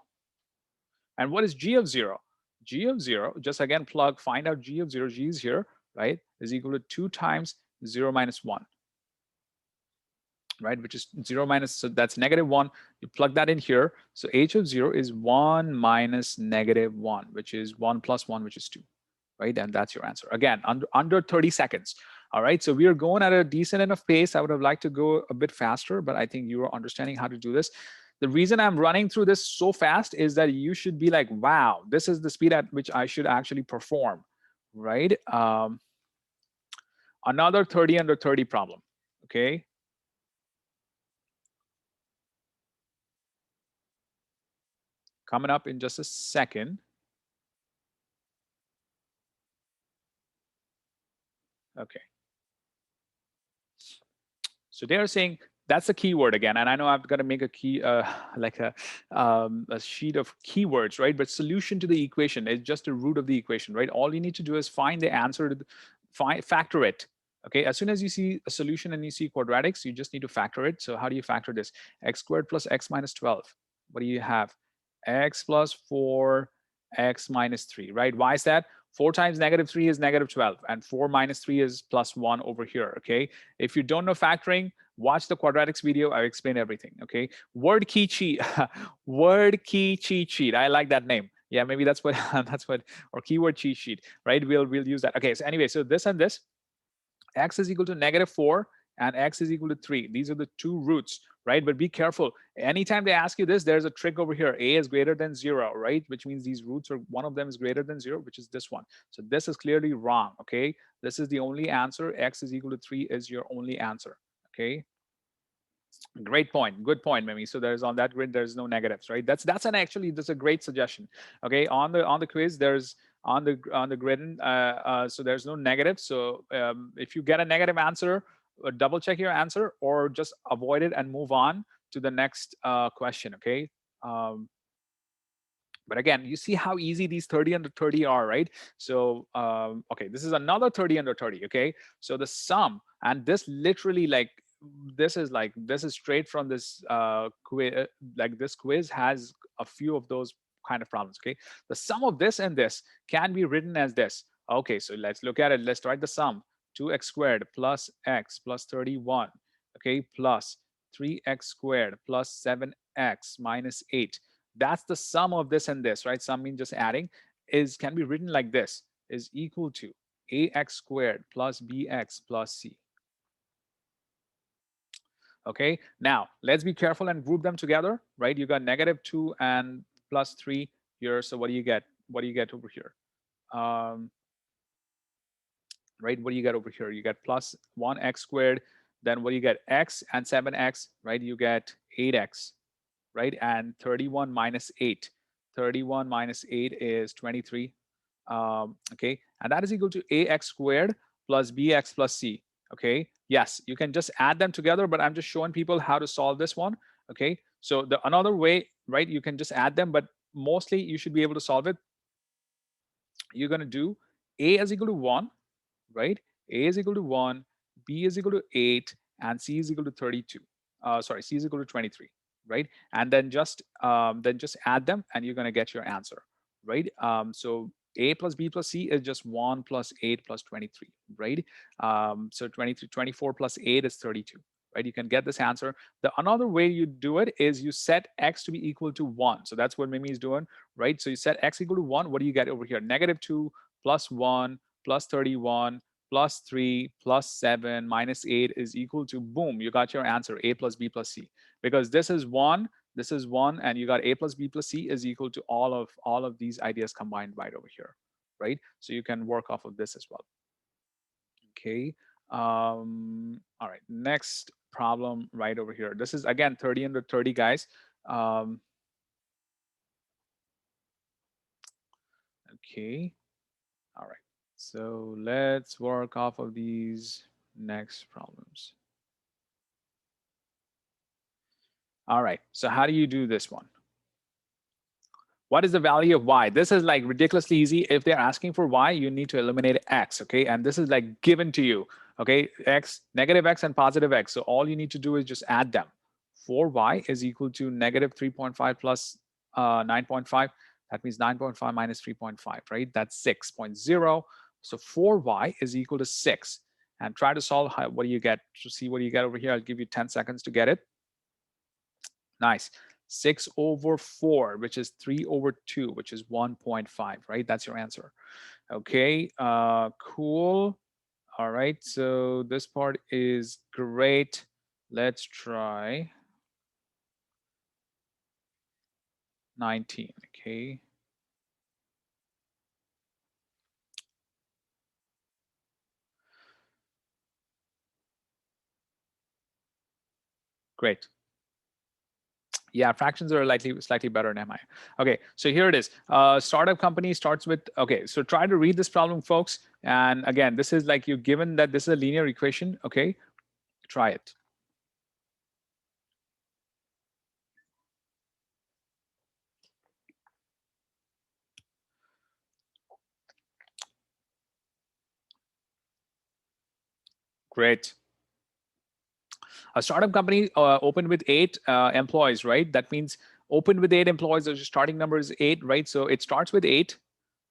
And what is g of 0? G of 0, just again plug, find out g of 0, g is here, right, is equal to 2 times 0 minus 1, right, which is 0 minus, so that's -1. You plug that in here. So h of 0 is 1 minus -1, which is 1 plus 1, which is 2, right? And that's your answer. Again, under 30 seconds. All right, so we are going at a decent enough pace. I would have liked to go a bit faster, but I think you are understanding how to do this. The reason I'm running through this so fast is that you should be like, wow, this is the speed at which I should actually perform, right? Another 30 under 30 problem, okay? Coming up in just a second. Okay. So they're saying that's a keyword again, and I know I've got to make a key, like a sheet of keywords, right? But solution to the equation is just the root of the equation, right? All you need to do is find the answer to factor it. Okay, as soon as you see a solution and you see quadratics, you just need to factor it. So how do you factor this? X squared plus x minus 12. What do you have? X plus 4, x minus 3, right? Why is that? 4 times -3 is -12, and 4 minus 3 is plus 1 over here, okay? If you don't know factoring, watch the quadratics video. I explain everything, okay? Word key cheat, word key cheat sheet. I like that name. Yeah, maybe that's what that's what, or keyword cheat sheet, right? We'll use that. Okay, so anyway, so this and this, x is equal to -4 and x is equal to 3. These are the two roots, right? But be careful. Anytime they ask you this, there's a trick over here. A is greater than 0, right? Which means these roots are, one of them is greater than 0, which is this one. So this is clearly wrong, okay? This is the only answer. X is equal to 3 is your only answer, okay? Great point. Good point, Mimi. So there's on that grid, there's no negatives, right? That's a great suggestion. Okay, on the quiz, there's on the grid, so there's no negative. So if you get a negative answer, double check your answer or just avoid it and move on to the next question. Okay. But again, you see how easy these 30 under 30 are, right? So, okay, this is another 30 under 30, okay? So the sum, and this literally this is straight from this quiz, like this quiz has a few of those kind of problems, okay? The sum of this and this can be written as this. Okay, so let's look at it. Let's write the sum. 2x squared plus x plus 31, okay, plus 3x squared plus 7x minus 8. That's the sum of this and this, right? Sum means just adding, can be written like this, is equal to ax squared plus bx plus c. Okay, now let's be careful and group them together, right? You got -2 and +3 here. So what do you get? What do you get over here? Right, what do you get over here? You get plus 1x squared. Then what do you get? X and 7x, right? You get 8x, right? And 31 minus 8. 31 minus 8 is 23. Okay, and that is equal to ax squared plus bx plus c. Okay, yes, you can just add them together, but I'm just showing people how to solve this one. Okay, so another way, right, you can just add them, but mostly you should be able to solve it you're going to do A is equal to 1, right? A is equal to 1, B is equal to 8, and C is equal to 32. Sorry, C is equal to 23, right? And then just add them, and you're going to get your answer, right? So A plus B plus C is just 1 plus 8 plus 23, right? So 23, 24 plus 8 is 32, right? You can get this answer. The another way you do it is you set X to be equal to 1. So that's what Mimi is doing, right? So you set X equal to 1. What do you get over here? Negative 2 plus 1 plus 31 plus 3 plus 7 minus 8 is equal to, boom, you got your answer, A plus B plus C. Because this is 1, and you got A plus B plus C is equal to all of these ideas combined right over here, right? So you can work off of this as well. Okay. All right, next problem right over here. This is again 30 under 30, guys. Um, okay. All right. So let's work off of these next problems. All right. So how do you do this one? What is the value of y? This is like ridiculously easy. If they're asking for y, you need to eliminate x, okay? And this is like given to you, okay? X, negative x and positive x. So all you need to do is just add them. 4y is equal to negative 3.5 plus 9.5. That means 9.5 minus 3.5, right? That's 6.0. So 4y is equal to 6. And try to solve what do you get? To see what you get over here, I'll give you 10 seconds to get it. Nice. 6 over 4, which is 3 over 2, which is 1.5, right? That's your answer. Okay, cool. All right, so this part is great. Let's try 19, okay? Great. Yeah, fractions are slightly better in MI. Okay, so here it is. Startup company starts with, okay, so try to read this problem, folks. And again, this is like you're given that this is a linear equation, okay? Try it. Great. A startup company opened with 8 employees, right? That means opened with 8 employees, the starting number is 8, right? So it starts with 8.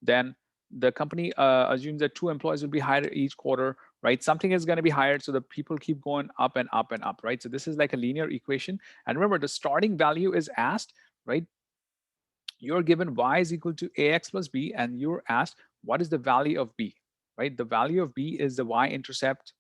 Then the company assumes that 2 employees will be hired each quarter, right? Something is going to be hired, so the people keep going up and up and up, right? So this is like a linear equation. And remember, the starting value is asked, right? You're given y is equal to ax plus b, and you're asked what is the value of b, right? The value of b is the y-intercept,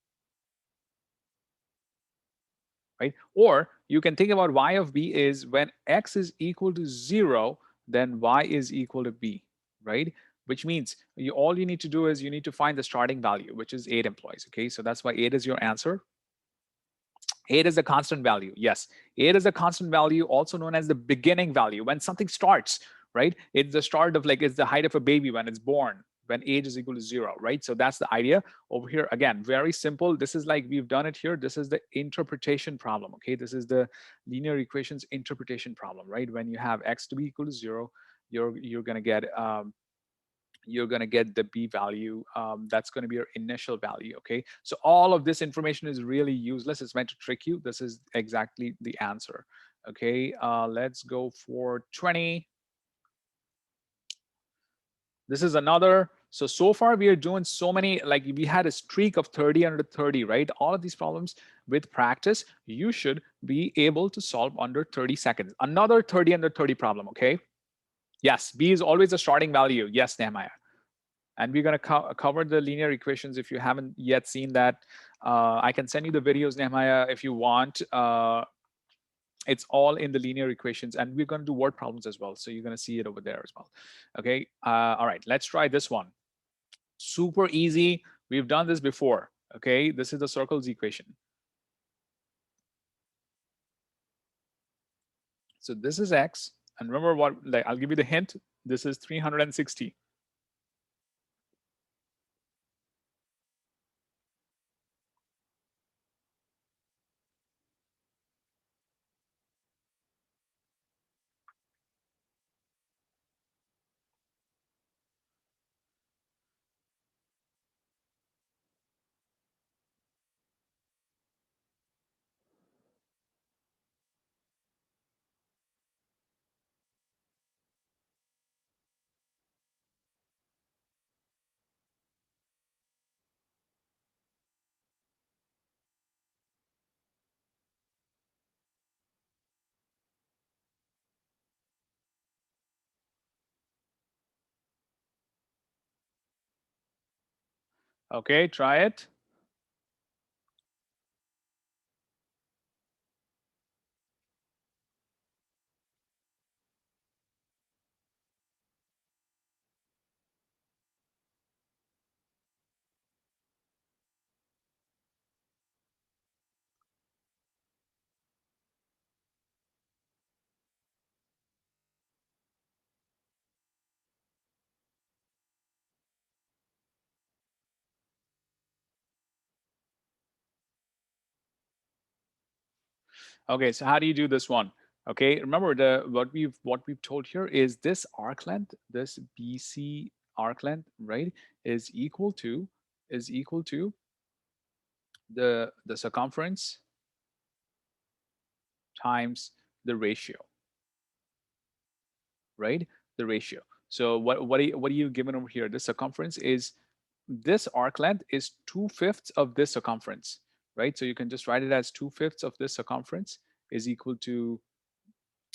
right? Or you can think about y of b is when x is equal to 0, then y is equal to b, right? Which means all you need to do is you need to find the starting value, which is 8 employees, okay? So that's why 8 is your answer. 8 is a constant value. Yes, 8 is a constant value, also known as the beginning value. When something starts, right? It's the start of like, it's the height of a baby when it's born, when age is equal to 0, right? So that's the idea over here. Again, very simple. This is like we've done it here. This is the interpretation problem, okay? This is the linear equations interpretation problem, right? When you have x to be equal to 0, you're going to get the b value. That's going to be your initial value, okay? So all of this information is really useless. It's meant to trick you. This is exactly the answer, okay? Let's go for 20. This is another. So far we are doing so many, like we had a streak of 30 under 30, right? All of these problems with practice, you should be able to solve under 30 seconds. Another 30 under 30 problem, okay? Yes, b is always a starting value. Yes, Nehemiah. And we're going to cover the linear equations. If you haven't yet seen that, I can send you the videos, Nehemiah, if you want. It's all in the linear equations, and we're going to do word problems as well. So you're going to see it over there as well. Okay. All right, let's try this one. Super easy. We've done this before. Okay, this is the circles equation. So this is x, and remember what? Like, I'll give you the hint. This is 360. Okay, try it. Okay, so how do you do this one? Okay, remember the what we've told here is this arc length, this BC arc length, right, is equal to the circumference times the ratio, right? The ratio. So what are you given over here? The circumference is this arc length is 2/5 of this circumference, right? So you can just write it as 2/5 of this circumference is equal to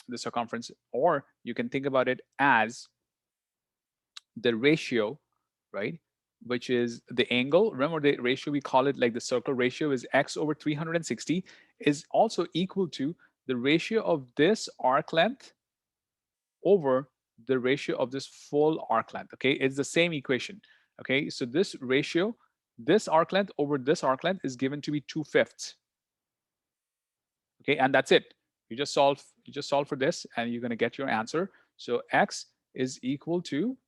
the circumference, or you can think about it as the ratio, right? Which is the angle. Remember the ratio, we call it like the circle ratio is x over 360 is also equal to the ratio of this arc length over the ratio of this full arc length. Okay, it's the same equation. Okay, so this ratio, this arc length over this arc length is given to be 2/5. Okay, and that's it. You just solve for this and you're going to get your answer. So x is equal to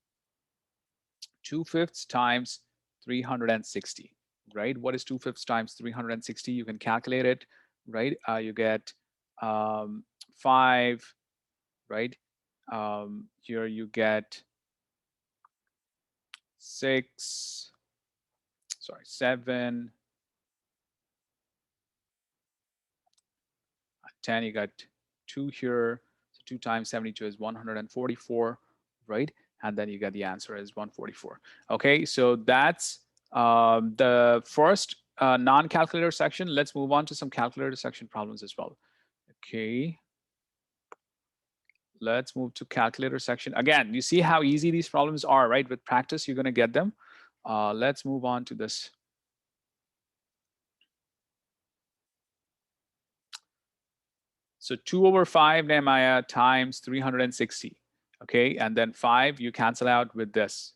2/5 times 360, right? What is 2/5 times 360? You can calculate it, right? You get 5, right? Here you get 6, sorry, 7, 10, you got 2 here. So 2 times 72 is 144, right? And then you get the answer is 144. Okay, so that's the first non-calculator section. Let's move on to some calculator section problems as well. Okay, let's move to calculator section. Again, you see how easy these problems are, right? With practice, you're going to get them. Let's move on to this. So 2 over 5 Nehemiah times 360. Okay, and then 5 you cancel out with this.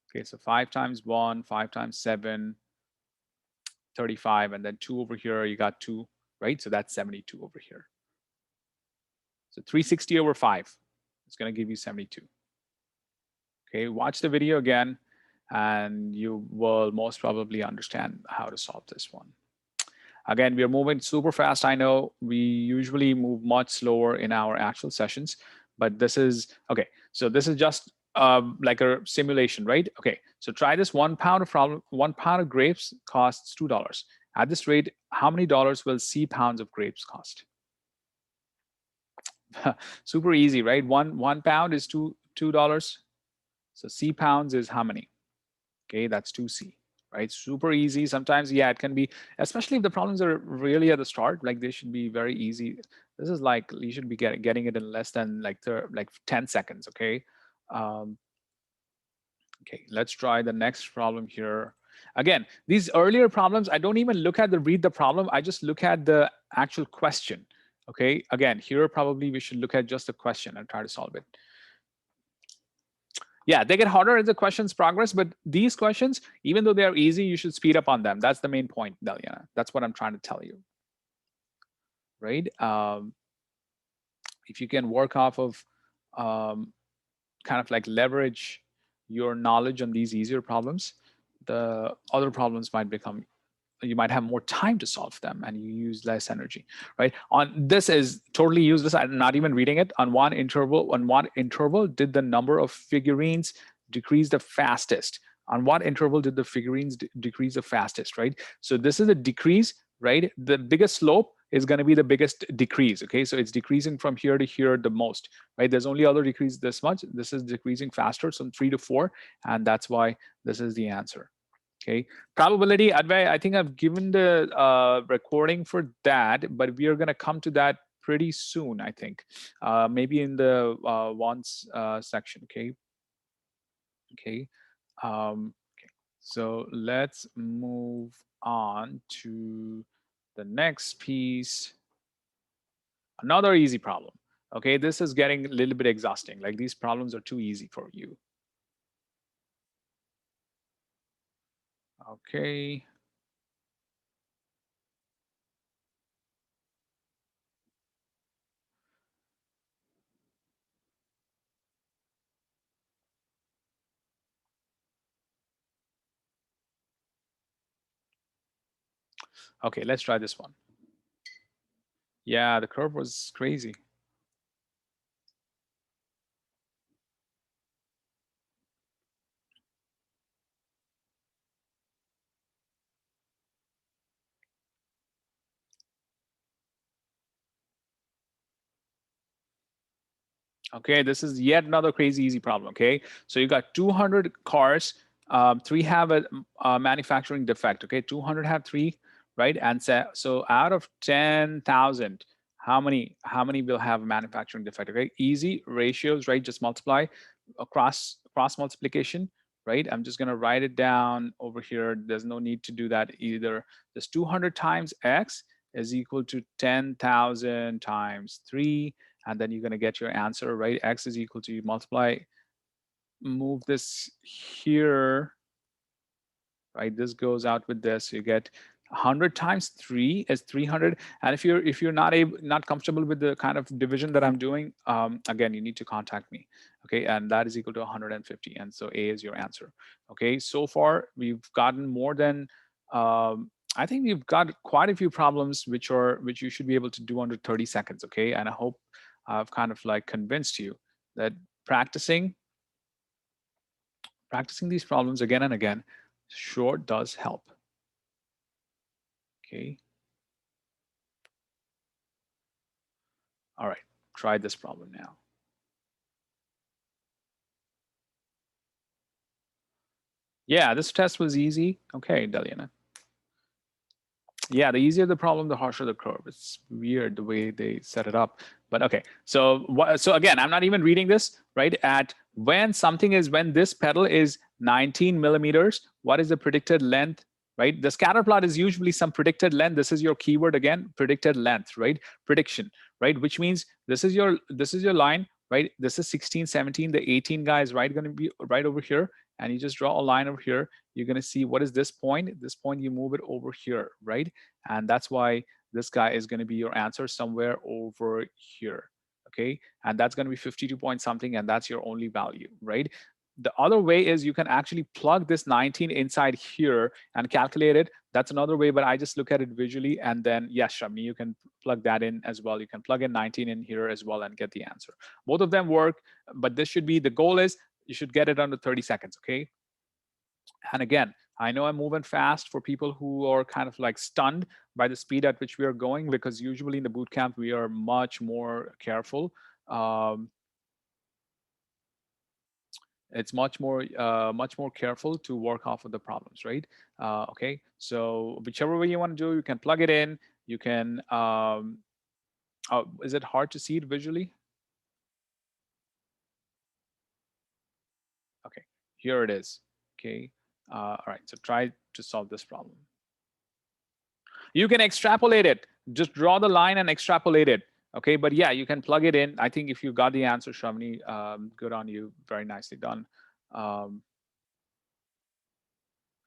Okay, so 5 times 1, 5 times 7, 35, and then 2 over here, you got 2, right? So that's 72 over here. So 360 over 5 is going to give you 72. Okay, watch the video again, and you will most probably understand how to solve this one. Again, we are moving super fast. I know we usually move much slower in our actual sessions, but this is okay. So this is just like a simulation, right? Okay, so try this. 1 pound of 1 pound of grapes costs $2. At this rate, how many dollars will C pounds of grapes cost? Super easy, right? One pound is $2. So C pounds is how many? Okay, that's 2C, right? Super easy. Sometimes, yeah, it can be, especially if the problems are really at the start, like they should be very easy. This is like, you should be getting it in less than like 10 seconds, okay? Okay, let's try the next problem here. Again, these earlier problems, I don't even read the problem. I just look at the actual question, okay? Again, here probably we should look at just the question and try to solve it. Yeah, they get harder as the questions progress, but these questions, even though they are easy, you should speed up on them. That's the main point, Daliana. That's what I'm trying to tell you, right? If you can work off of kind of like leverage your knowledge on these easier problems, the other problems might become, you might have more time to solve them and you use less energy, right? On this is totally useless. I'm not even reading it. On what interval did the number of figurines decrease the fastest? On what interval did the figurines decrease the fastest, right? So this is a decrease, right? The biggest slope is going to be the biggest decrease, okay? So it's decreasing from here to here the most, right? There's only other decrease this much. This is decreasing faster, so 3 to 4, and that's why this is the answer. Okay, probability, Advay, I think I've given the recording for that, but we are going to come to that pretty soon, I think. Maybe in the wants section, okay? Okay. Okay. So let's move on to the next piece. Another easy problem. Okay, this is getting a little bit exhausting. Like these problems are too easy for you. Okay. Okay, let's try this one. Yeah, the curve was crazy. Okay, this is yet another crazy easy problem. Okay, so you got 200 cars, three have a manufacturing defect. Okay, 200 have three, right? And so out of 10,000, how many will have a manufacturing defect? Okay, easy ratios, right? Just multiply across cross multiplication, right? I'm just gonna write it down over here. There's no need to do that either. Just 200 times x is equal to 10,000 times 3, and then you're going to get your answer, right? X is equal to, you multiply, move this here, right? This goes out with this. You get 100 times 3 is 300. And if you're not comfortable with the kind of division that I'm doing, again, you need to contact me. Okay, and that is equal to 150. And so A is your answer. Okay, so far we've gotten more than I think we've got quite a few problems which you should be able to do under 30 seconds. Okay, and I hope I've kind of like convinced you that practicing practicing these problems again and again sure does help. Okay. All right. Try this problem now. Yeah, this test was easy. Okay, Deliana. Yeah, the easier the problem, the harsher the curve. It's weird the way they set it up, but okay. So again, I'm not even reading this, right? At when this petal is 19 millimeters, what is the predicted length, right? The scatter plot is usually some predicted length. This is your keyword again, predicted length, right? Prediction, right? Which means this is your line, right? This is 16, 17. The 18 guy is right going to be right over here, and you just draw a line over here. You're going to see what is this point. This point, you move it over here, right? And that's why this guy is going to be your answer somewhere over here. Okay, and that's going to be 52 point something, and that's your only value, right? The other way is you can actually plug this 19 inside here and calculate it. That's another way, but I just look at it visually. And then yes, Shamni, you can plug that in as well. You can plug in 19 in here as well and get the answer. Both of them work, but this should be, the goal is you should get it under 30 seconds. Okay, and again, I know I'm moving fast for people who are kind of like stunned by the speed at which we are going, because usually in the boot camp we are much more careful. Um, it's much more careful to work off of the problems, right? Okay, so whichever way you want to do, you can plug it in. You can. Is it hard to see it visually? Okay, here it is. Okay, all right. So try to solve this problem. You can extrapolate it. Just draw the line and extrapolate it. Okay, but yeah, you can plug it in. I think if you got the answer, Shamni, good on you. Very nicely done. Um,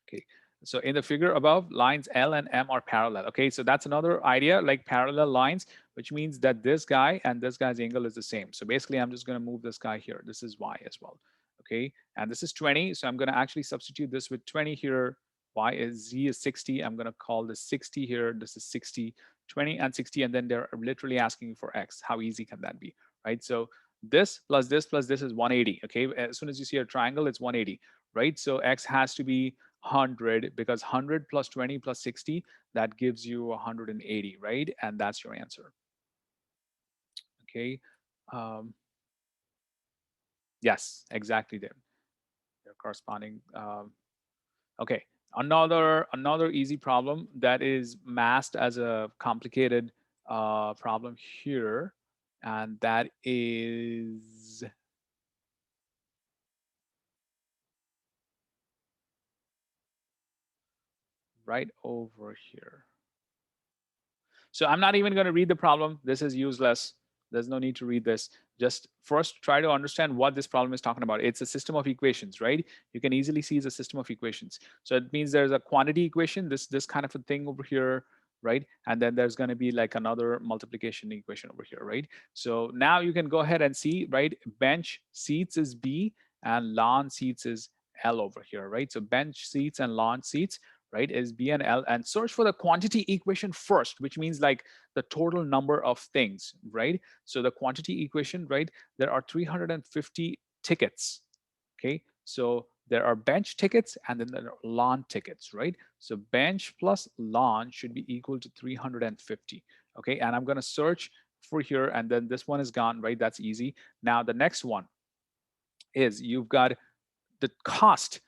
okay, so in the figure above, lines L and M are parallel. Okay, so that's another idea, like parallel lines, which means that this guy and this guy's angle is the same. So basically, I'm just going to move this guy here. This is Y as well. Okay, and this is 20. So I'm going to actually substitute this with 20 here. Y is Z is 60. I'm going to call this 60 here. This is 60, 20 and 60. And then they're literally asking you for X. How easy can that be, right? So this plus this is 180. Okay, as soon as you see a triangle, it's 180, right? So X has to be 100, because 100 plus 20 plus 60, that gives you 180, right? And that's your answer. Okay. Um, yes, exactly. They're corresponding. Okay. Another easy problem that is masked as a complicated problem here, and that is, right over here. So I'm not even going to read the problem. This is useless. There's no need to read this. Just first try to understand what this problem is talking about. It's a system of equations, right? You can easily see it's a system of equations. So it means there's a quantity equation, this kind of a thing over here, right? And then there's going to be like another multiplication equation over here, right? So now you can go ahead and see, right? Bench seats is B and lawn seats is L over here, right? So bench seats and lawn seats, right, is B and L, and search for the quantity equation first, which means like the total number of things, right? So the quantity equation, right, there are 350 tickets, okay? So there are bench tickets and then there are lawn tickets, right? So bench plus lawn should be equal to 350, okay? And I'm gonna search for here, and then this one is gone, right? That's easy. Now the next one is you've got the cost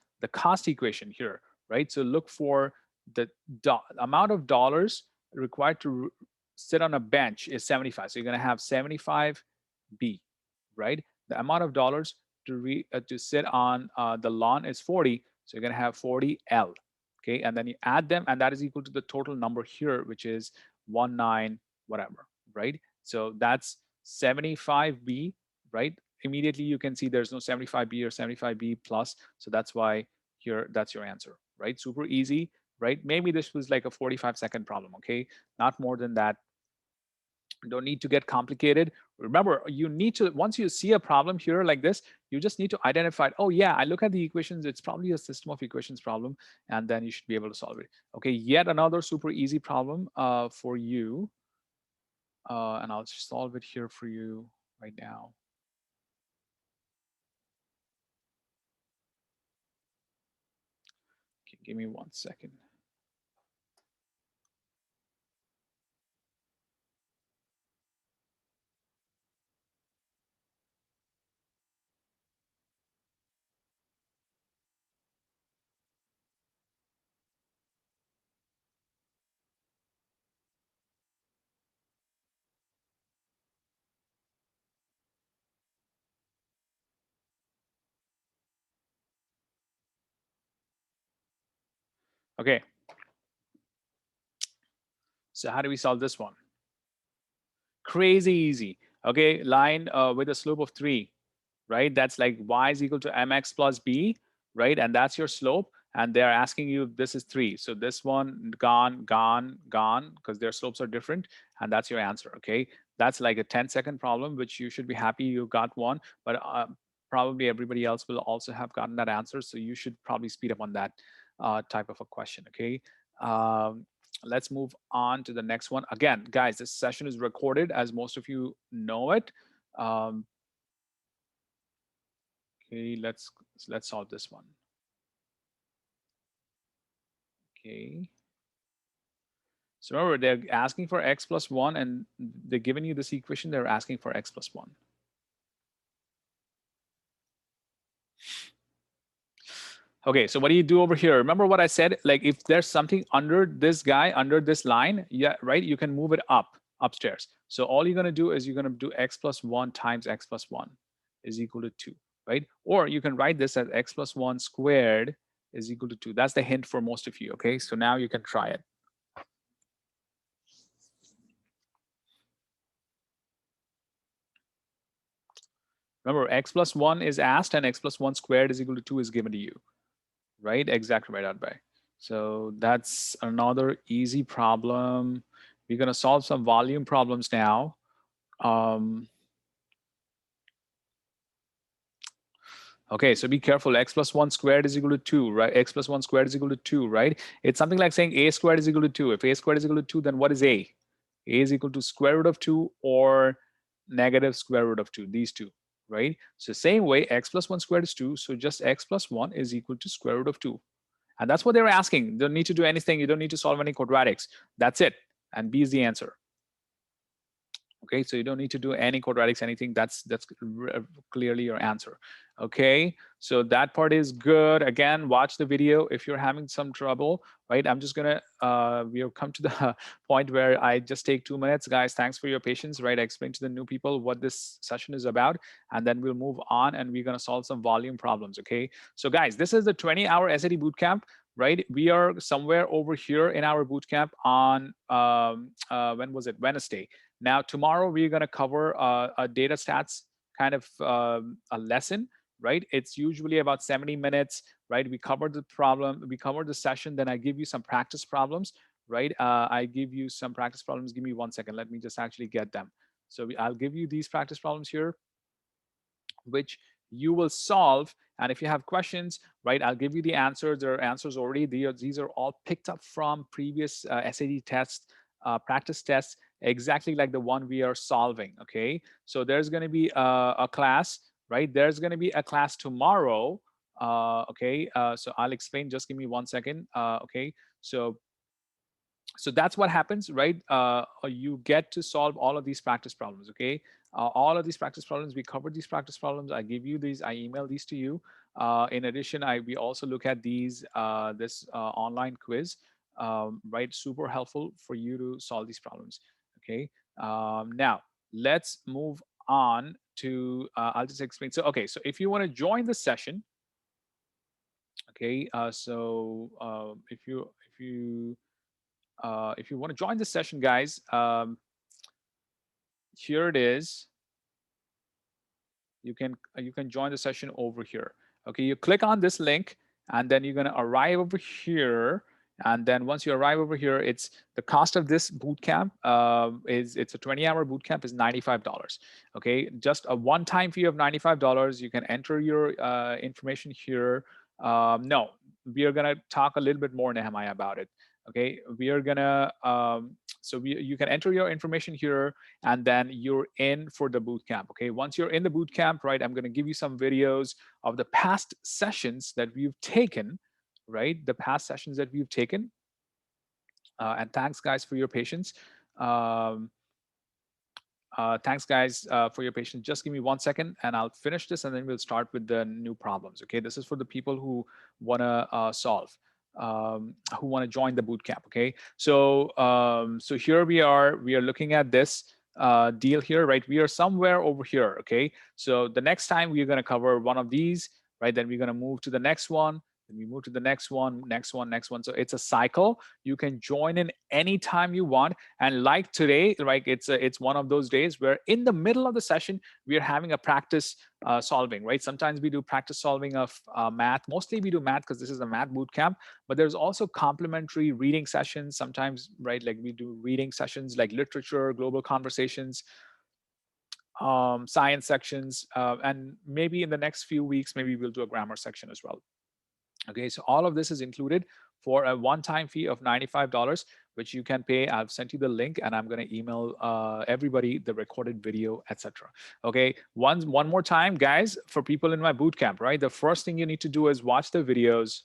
equation here, right? So look for the amount of dollars required to sit on a bench is 75. So you're going to have 75B, right? The amount of dollars to sit on the lawn is 40. So you're going to have 40L, okay? And then you add them, and that is equal to the total number here, which is 19 whatever, right? So that's 75B, right? Immediately you can see there's no 75B or 75B plus. So that's why here, that's your answer, right? Super easy, right? Maybe this was like a 45-second problem, okay? Not more than that. Don't need to get complicated. Remember, you need to, once you see a problem here like this, you just need to identify, oh yeah, I look at the equations, it's probably a system of equations problem, and then you should be able to solve it. Okay, yet another super easy problem for you. And I'll solve it here for you right now. Okay, give me 1 second. Okay, so how do we solve this one? Crazy easy. Okay, line with a slope of 3, right? That's like y is equal to mx plus b, right? And that's your slope. And they're asking you, this is 3. So this one gone, gone, gone, because their slopes are different. And that's your answer, okay? That's like a 10-second problem, which you should be happy you got one. But probably everybody else will also have gotten that answer. So you should probably speed up on that type of a question, okay? Let's move on to the next one. Again, guys, this session is recorded, as most of you know it. Okay, let's solve this one. Okay. So remember, they're asking for x plus 1, and they're giving you this equation, they're asking for x plus 1. Okay, so what do you do over here? Remember what I said? Like if there's something under this guy, under this line, yeah, right? You can move it upstairs. So all you're gonna do is you're gonna do x plus 1 times x plus 1 is equal to 2, right? Or you can write this as x plus 1 squared is equal to 2. That's the hint for most of you, okay? So now you can try it. Remember, x plus 1 is asked and x plus 1 squared is equal to 2 is given to you, right? Exactly right out by. So that's another easy problem. We're going to solve some volume problems now. Okay, so be careful. X plus 1 squared is equal to 2, right? X plus 1 squared is equal to 2, right? It's something like saying a squared is equal to 2. If a squared is equal to 2, then what is a? A is equal to square root of 2 or negative square root of 2, these two, right? So same way, x plus 1 squared is 2. So just x plus 1 is equal to square root of 2. And that's what they were asking. You don't need to do anything. You don't need to solve any quadratics. That's it. And B is the answer. Okay, so you don't need to do any quadratics, anything. That's clearly your answer. Okay, so that part is good. Again, watch the video if you're having some trouble, right? I'm just gonna, we've come to the point where I just take 2 minutes. Guys, thanks for your patience, right? I explained to the new people what this session is about, and then we'll move on and we're gonna solve some volume problems, okay? So guys, this is the 20-hour SAT bootcamp. right? We are somewhere over here in our bootcamp on when was it? Wednesday. Now tomorrow we're going to cover a data stats kind of a lesson, right? It's usually about 70 minutes, right? We covered the problem, we covered the session, then I give you some practice problems, right? I give you some practice problems. Give me 1 second. Let me just actually get them. So I'll give you these practice problems here, which you will solve. And if you have questions, right, I'll give you the answers. There are answers already. These are all picked up from previous SAT tests, practice tests, exactly like the one we are solving. Okay. So there's going to be a class, right? There's going to be a class tomorrow. Okay. So I'll explain. Just give me 1 second. Okay. So that's what happens, right? You get to solve all of these practice problems. Okay, all of these practice problems, we covered these practice problems. I give you these, I email these to you. In addition, we also look at these this online quiz, right? Super helpful for you to solve these problems. Okay, now let's move on to I'll just explain. So okay, so if you want to join the session, okay, if you want to join the session, guys, here it is. You can join the session over here. Okay, you click on this link, and then you're going to arrive over here. And then once you arrive over here, it's the cost of this bootcamp is it's a 20-hour bootcamp is $95. Okay, just a one-time fee of $95. You can enter your information here. No, we are gonna talk a little bit more, Nehemiah, about it. Okay, we are gonna you can enter your information here, and then you're in for the boot camp. Okay, once you're in the boot camp, right, I'm going to give you some videos of the past sessions that we've taken, right, the past sessions that we've taken. And thanks, guys, for your patience. um, Thanks, guys, for your patience. Just give me 1 second and I'll finish this, and then we'll start with the new problems. Okay, this is for the people who want to solve, who want to join the bootcamp. Okay, so here we are looking at this deal here, right? We are somewhere over here. Okay, so the next time we're going to cover one of these, right? Then we're going to move to the next one. Then we move to the next one, next one, next one. So it's a cycle. You can join in anytime you want. And like today, like it's one of those days where in the middle of the session we are having a practice solving, right? Sometimes we do practice solving of math. Mostly we do math because this is a math boot camp. But there's also complementary reading sessions. Sometimes, right, like we do reading sessions like literature, global conversations, science sections, and maybe in the next few weeks, maybe we'll do a grammar section as well. Okay, so all of this is included for a one-time fee of $95, which you can pay. I've sent you the link, and I'm going to email everybody the recorded video, etc. Okay, one more time, guys, for people in my bootcamp, right? The first thing you need to do is watch the videos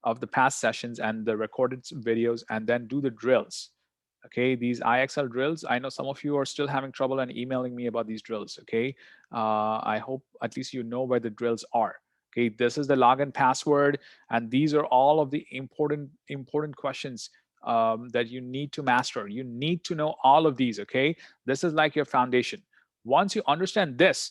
of the past sessions and the recorded videos, and then do the drills. Okay, these IXL drills, I know some of you are still having trouble and emailing me about these drills. Okay, I hope at least you know where the drills are. Okay, this is the login password, and these are all of the important questions that you need to master. You need to know all of these. Okay, this is like your foundation. Once you understand this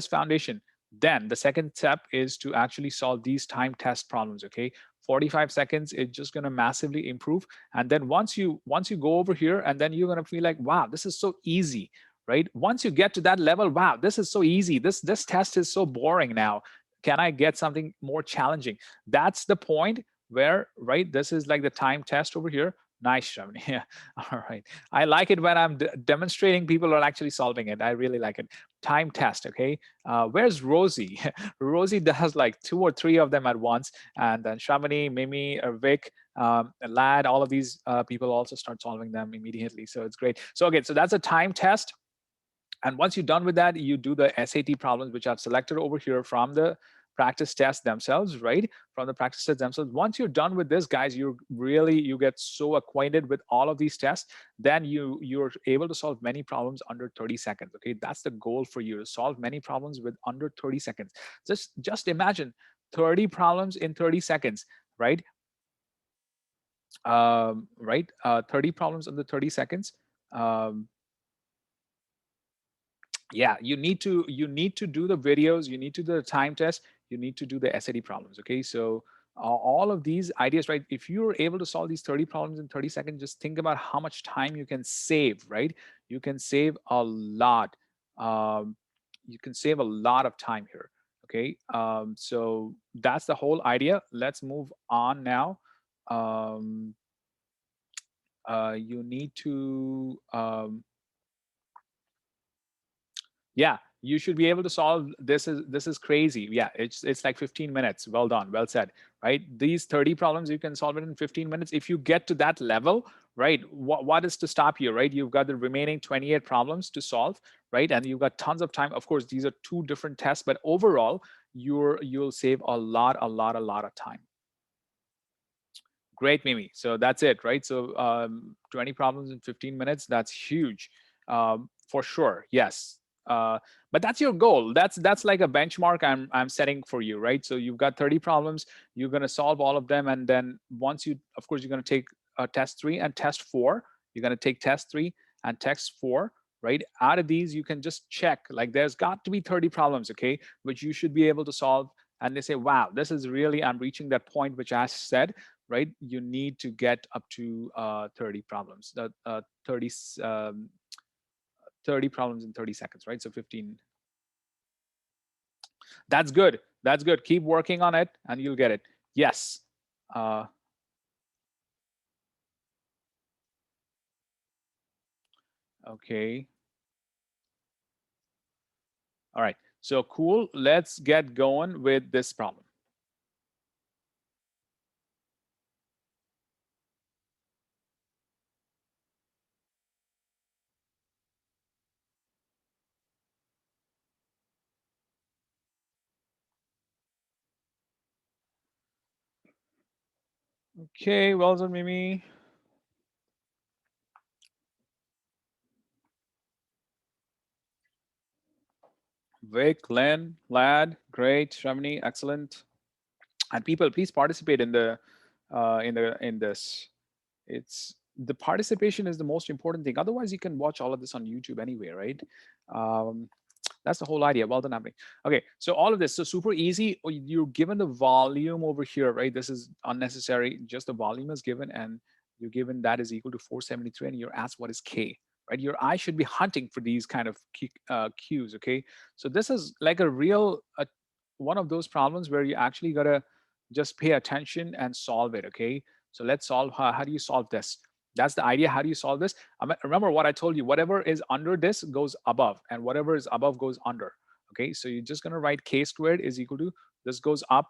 foundation, then the second step is to actually solve these time test problems. Okay, 45 seconds is just going to massively improve. And then once you go over here, and then you're going to feel like, wow, this is so easy, right? Once you get to that level, wow, this is so easy, this test is so boring. Now can I get something more challenging? That's the point where, right, this is like the time test over here. Nice, Shravani. Yeah. All right, I like it when I'm demonstrating, people are actually solving it. I really like it. Time test. Okay, where's Rosie? Rosie does like 2 or 3 of them at once, and then Shravani, Mimi, Vic, Lad, all of these people also start solving them immediately. So it's great. So okay, so that's a time test. And once you're done with that, you do the SAT problems, which I've selected over here from the practice tests themselves, right? From the practice tests themselves. Once you're done with this, guys, you get so acquainted with all of these tests, then you're able to solve many problems under 30 seconds. Okay, that's the goal for you, to solve many problems with under 30 seconds. Just imagine 30 problems in 30 seconds, right? Right, 30 problems under 30 seconds. Um, yeah, you need to do the videos, you need to do the time test, you need to do the SAT problems. Okay, so all of these ideas, right? If you're able to solve these 30 problems in 30 seconds, just think about how much time you can save, right? You can save a lot. Um, you can save a lot of time here. Okay, so that's the whole idea. Let's move on now. Um, you need to yeah, you should be able to solve this is crazy. Yeah, it's like 15 minutes. Well done, well said, right? These 30 problems, you can solve it in 15 minutes. If you get to that level, right, what is to stop you, right? You've got the remaining 28 problems to solve, right? And you've got tons of time. Of course, these are two different tests, but overall, you'll save a lot of time. Great, Mimi. So that's it, right? So 20 problems in 15 minutes, that's huge, for sure. Yes. But that's your goal. That's like a benchmark I'm setting for you, right? So you've got 30 problems, you're going to solve all of them, and then once you, of course, you're going to take test 3 and test 4. You're going to take test 3 and test 4, right? Out of these, you can just check, like there's got to be 30 problems, okay, which you should be able to solve. And they say, wow, this is really, I'm reaching that point which I said, right? You need to get up to 30 problems, 30, 30 problems in 30 seconds, right? So 15. That's good. That's good. Keep working on it and you'll get it. Yes. Uh, okay. All right. So cool. Let's get going with this problem. Okay. Well done, Mimi. Vic, Len, Lad, great. Shamini, excellent. And people, please participate in the in this. It's the participation is the most important thing. Otherwise, you can watch all of this on YouTube anyway, right? Um, that's the whole idea. Well done, Abhi. Okay, so all of this, so super easy. You're given the volume over here, right? This is unnecessary. Just the volume is given, and you're given that is equal to 473, and you're asked what is K, right? Your eye should be hunting for these kind of cues, okay? So this is like a real, one of those problems where you actually gotta just pay attention and solve it, okay? So let's solve, how do you solve this? That's the idea. How do you solve this? Remember what I told you, whatever is under this goes above, and whatever is above goes under. Okay, so you're just going to write k squared is equal to, this goes up,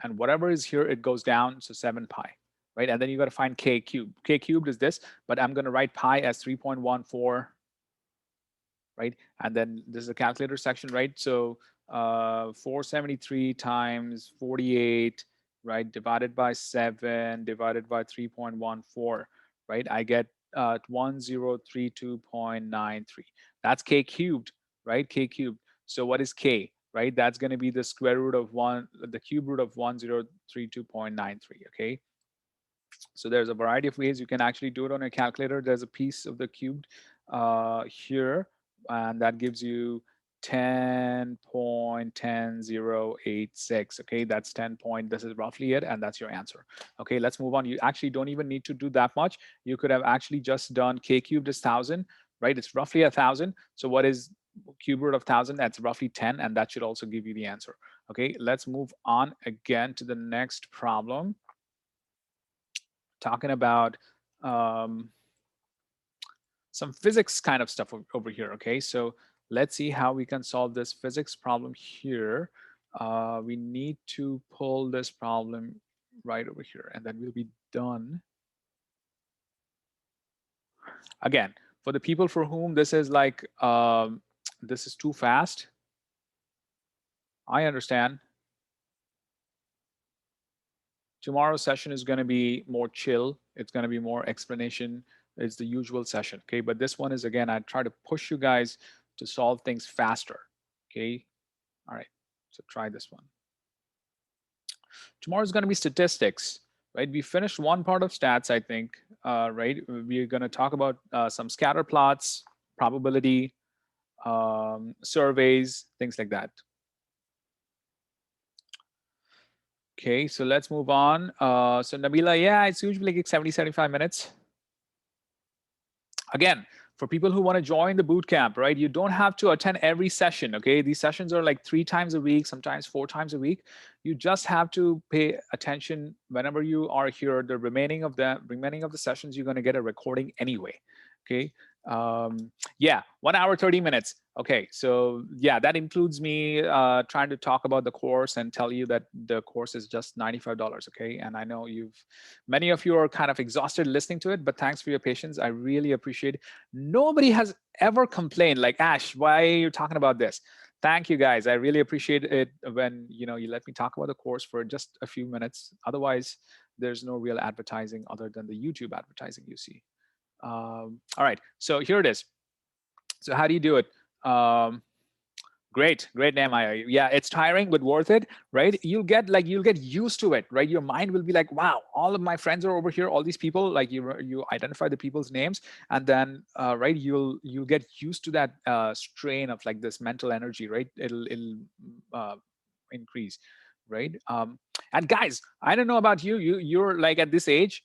and whatever is here, it goes down, so 7 pi, right? And then you got to find k cubed. K cubed is this, but I'm going to write pi as 3.14, right? And then this is a calculator section, right? So 473 times 48, right, divided by 7, divided by 3.14, right? I get 1032.93. That's k cubed, right? K cubed. So what is k, right? That's going to be the square root of 1, the cube root of 1032.93, okay? So there's a variety of ways you can actually do it on a calculator. There's a piece of the cubed here, and that gives you 10.10086. Okay, that's 10 point. This is roughly it, and that's your answer. Okay, let's move on. You actually don't even need to do that much. You could have actually just done k cubed is 1,000, right? It's roughly 1,000. So what is cube root of 1,000? That's roughly 10, and that should also give you the answer. Okay, let's move on again to the next problem, talking about some physics kind of stuff over here. Okay, so let's see how we can solve this physics problem here. We need to pull this problem right over here, and then we'll be done. Again, for the people for whom this is like, this is too fast, I understand. Tomorrow's session is going to be more chill. It's going to be more explanation. It's the usual session, okay? But this one is, again, I try to push you guys to solve things faster, okay? All right, so try this one. Tomorrow is going to be statistics, right? We finished one part of stats, I think, right? We're going to talk about some scatter plots, probability, surveys, things like that. Okay, so let's move on. So Nabila, yeah, it's usually like 70, 75 minutes. Again, for people who want to join the boot camp, right? You don't have to attend every session, okay? These sessions are like 3 times a week, sometimes 4 times a week. You just have to pay attention whenever you are here. The remaining of the sessions, you're going to get a recording anyway, okay? Yeah, 1 hour 30 minutes. Okay, so yeah, that includes me trying to talk about the course and tell you that the course is just $95. Okay, and I know many of you are kind of exhausted listening to it, but thanks for your patience. I really appreciate it. Nobody has ever complained like, Ash, why are you talking about this? Thank you guys. I really appreciate it when you let me talk about the course for just a few minutes. Otherwise, there's no real advertising other than the YouTube advertising you see. All right, so here it is. So how do you do it? Um, great Nehemiah. Yeah, it's tiring but worth it, right? You'll get used to it, right? Your mind will be like, wow, all of my friends are over here, all these people, like you identify the people's names, and then right, you'll get used to that strain of like this mental energy, right? It'll uh, increase, right? And guys, I don't know about you're like at this age.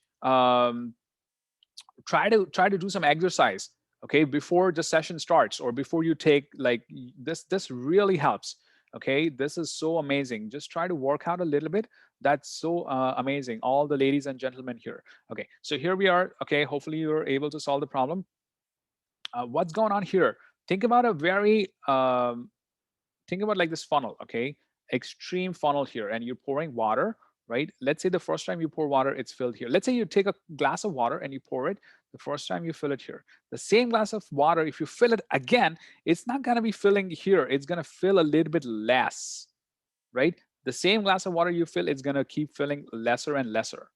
Try to do some exercise, okay, before the session starts or before you take like this really helps. Okay, this is so amazing. Just try to work out a little bit. That's so amazing, all the ladies and gentlemen here. Okay, so here we are. Okay, hopefully you're able to solve the problem. What's going on here? Think about a very think about like this funnel, okay? Extreme funnel here, and you're pouring water, right? Let's say the first time you pour water, it's filled here. Let's say you take a glass of water and you pour it. The first time you fill it here. The same glass of water, if you fill it again, it's not gonna be filling here. It's gonna fill a little bit less, right? The same glass of water you fill, it's gonna keep filling lesser and lesser.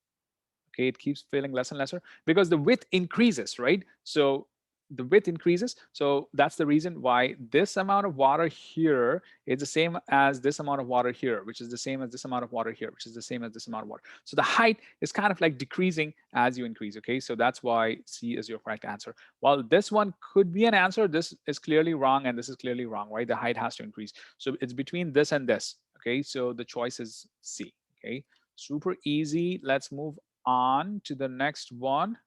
Okay, it keeps filling less and lesser because the width increases, right? So the width increases, so that's the reason why this amount of water here is the same as this amount of water here, which is the same as this amount of water here, which is the same as this amount of water. So the height is kind of like decreasing as you increase. Okay, so that's why C is your correct answer. While this one could be an answer, this is clearly wrong and this is clearly wrong, right? The height has to increase, so it's between this and this. Okay, so the choice is C. Okay, super easy. Let's move on to the next one.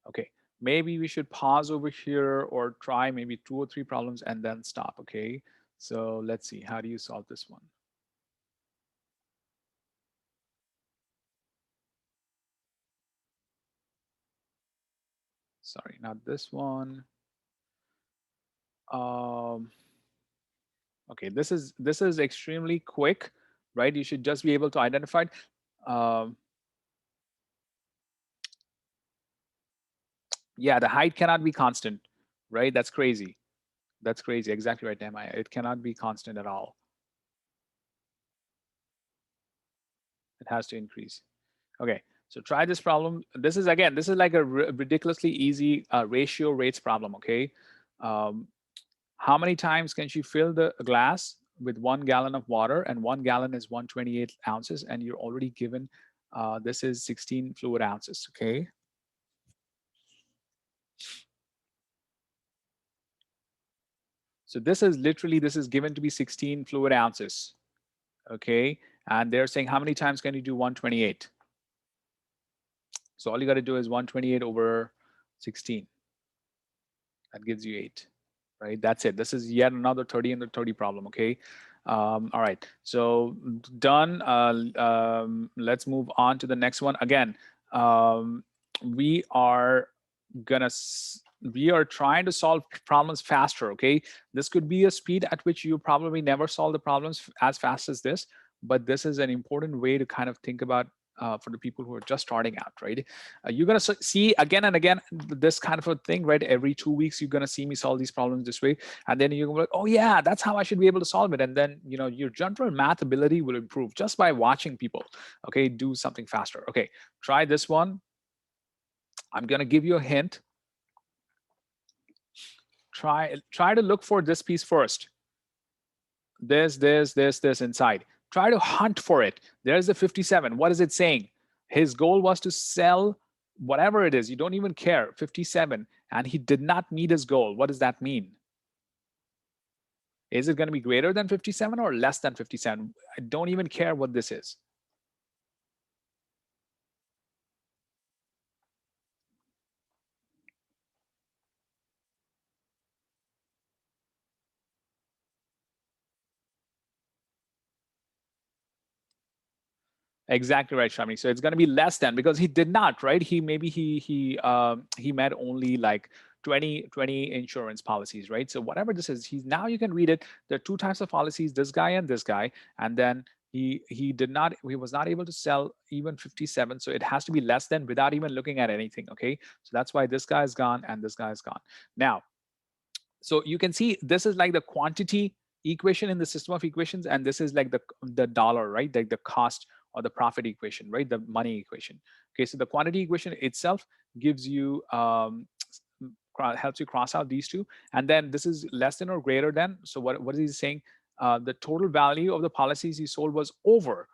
Okay, maybe we should pause over here or try maybe 2 or 3 problems and then stop. Okay, so let's see, how do you solve this one? Sorry, not this one. um okay, this is extremely quick, right? You should just be able to identify it. um yeah, the height cannot be constant, right? That's crazy. That's crazy. Exactly right, Nehemiah. It cannot be constant at all. It has to increase. Okay, so try this problem. This is like a ridiculously easy ratio rates problem. Okay, um, how many times can she fill the glass with 1 gallon of water, and 1 gallon is 128 ounces, and you're already given this is 16 fluid ounces. Okay, so this is given to be 16 fluid ounces. Okay, and they're saying how many times can you do 128? So all you got to do is 128 over 16. That gives you 8, right? That's it. This is yet another 30 under 30 problem, okay? All right, so done. Let's move on to the next one. Again, we are gonna we are trying to solve problems faster, okay? This could be a speed at which you probably never solve the problems as fast as this, but this is an important way to kind of think about for the people who are just starting out, right? You're going to see again and again this kind of a thing, right? Every 2 weeks, you're going to see me solve these problems this way. And then you're going to be like, oh, yeah, that's how I should be able to solve it. And then, your general math ability will improve just by watching people, okay, do something faster. Okay, try this one. I'm going to give you a hint. Try to look for this piece first. This inside. Try to hunt for it. There's the 57. What is it saying? His goal was to sell whatever it is. You don't even care. 57. And he did not meet his goal. What does that mean? Is it going to be greater than 57 or less than 57? I don't even care what this is. Exactly right, Shamini. So it's going to be less than, because he did not, right? He maybe he met only like 20 insurance policies, right? So whatever this is, he's now, you can read it. There are two types of policies, this guy and this guy, and then he was not able to sell even 57. So it has to be less than without even looking at anything. Okay, so that's why this guy is gone and this guy is gone. Now, so you can see this is like the quantity equation in the system of equations, and this is like the dollar, right? Like the cost or the profit equation, right? The money equation. Okay, so the quantity equation itself gives you helps you cross out these two, and then this is less than or greater than. So what is he saying? The total value of the policies he sold was over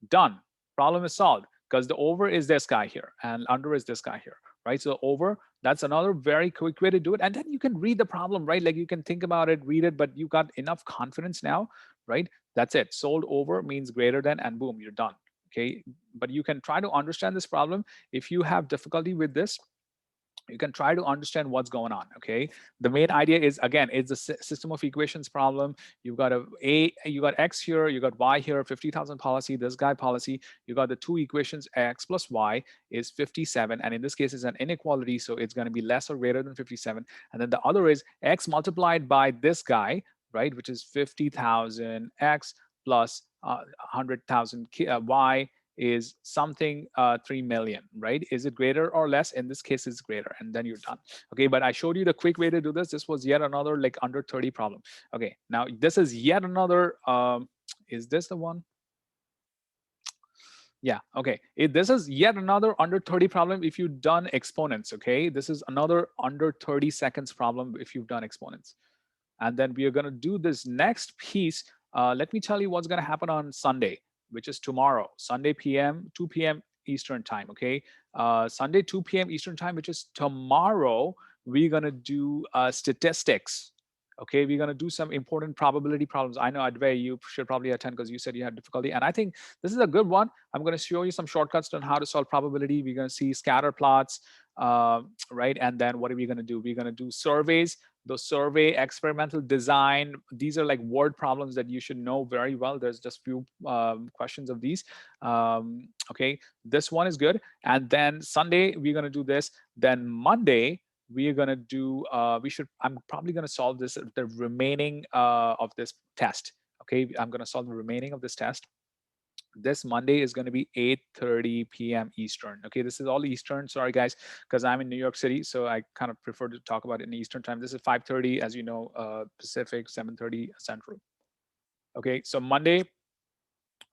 done. Problem is solved, because the over is this guy here and under is this guy here, right? So over, that's another very quick way to do it. And then you can read the problem, right? Like you can think about it, read it, but you got enough confidence now, right? That's it. Sold over means greater than, and boom, you're done. Okay. But you can try to understand this problem. If you have difficulty with this, you can try to understand what's going on. Okay, the main idea is, again, it's a system of equations problem. You've got you got x here, you got y here, 50,000 policy, this guy policy. You got the two equations, x plus y is 57, and in this case it's an inequality, so it's going to be less or greater than 57. And then the other is x multiplied by this guy, right, which is 50,000 x plus 100,000 y is something 3 million, right? Is it greater or less? In this case, it's greater, and then you're done. Okay, but I showed you the quick way to do this. This was yet another like under 30 problem. Okay, now this is yet another, is this the one? Yeah, okay. This is yet another under 30 problem if you've done exponents, okay? This is another under 30 seconds problem if you've done exponents. And then we are going to do this next piece. Let me tell you what's going to happen on Sunday, which is tomorrow, Sunday PM, 2 p.m. Eastern time. Okay, Sunday 2 p.m. Eastern time, which is tomorrow. We're going to do statistics. Okay, we're going to do some important probability problems. I know, Advay, you should probably attend because you said you had difficulty. And I think this is a good one. I'm going to show you some shortcuts on how to solve probability. We're going to see scatter plots, right? And then what are we going to do? We're going to do surveys, the survey, experimental design. These are like word problems that you should know very well. There's just few questions of these. Okay, this one is good. And then Sunday, we're going to do this. Then Monday, we are going to do, I'm probably going to solve this, the remaining of this test. Okay, I'm going to solve the remaining of this test. This Monday is going to be 8:30 p.m. Eastern. Okay, this is all Eastern. Sorry, guys, because I'm in New York City, so I kind of prefer to talk about it in Eastern time. This is 5:30, as you know, Pacific, 7:30 Central. Okay, so Monday,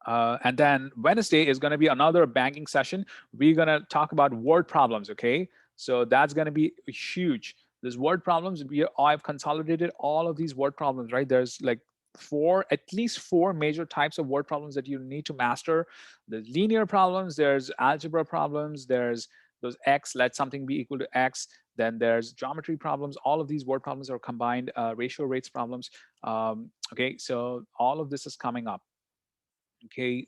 and then Wednesday is going to be another banking session. We're going to talk about word problems. Okay, so that's going to be huge. There's word problems. I've consolidated all of these word problems, right? There's like at least four major types of word problems that you need to master. There's linear problems, there's algebra problems, there's those x, let something be equal to x. Then there's geometry problems. All of these word problems are combined, ratio rates problems. Okay, so all of this is coming up. Okay,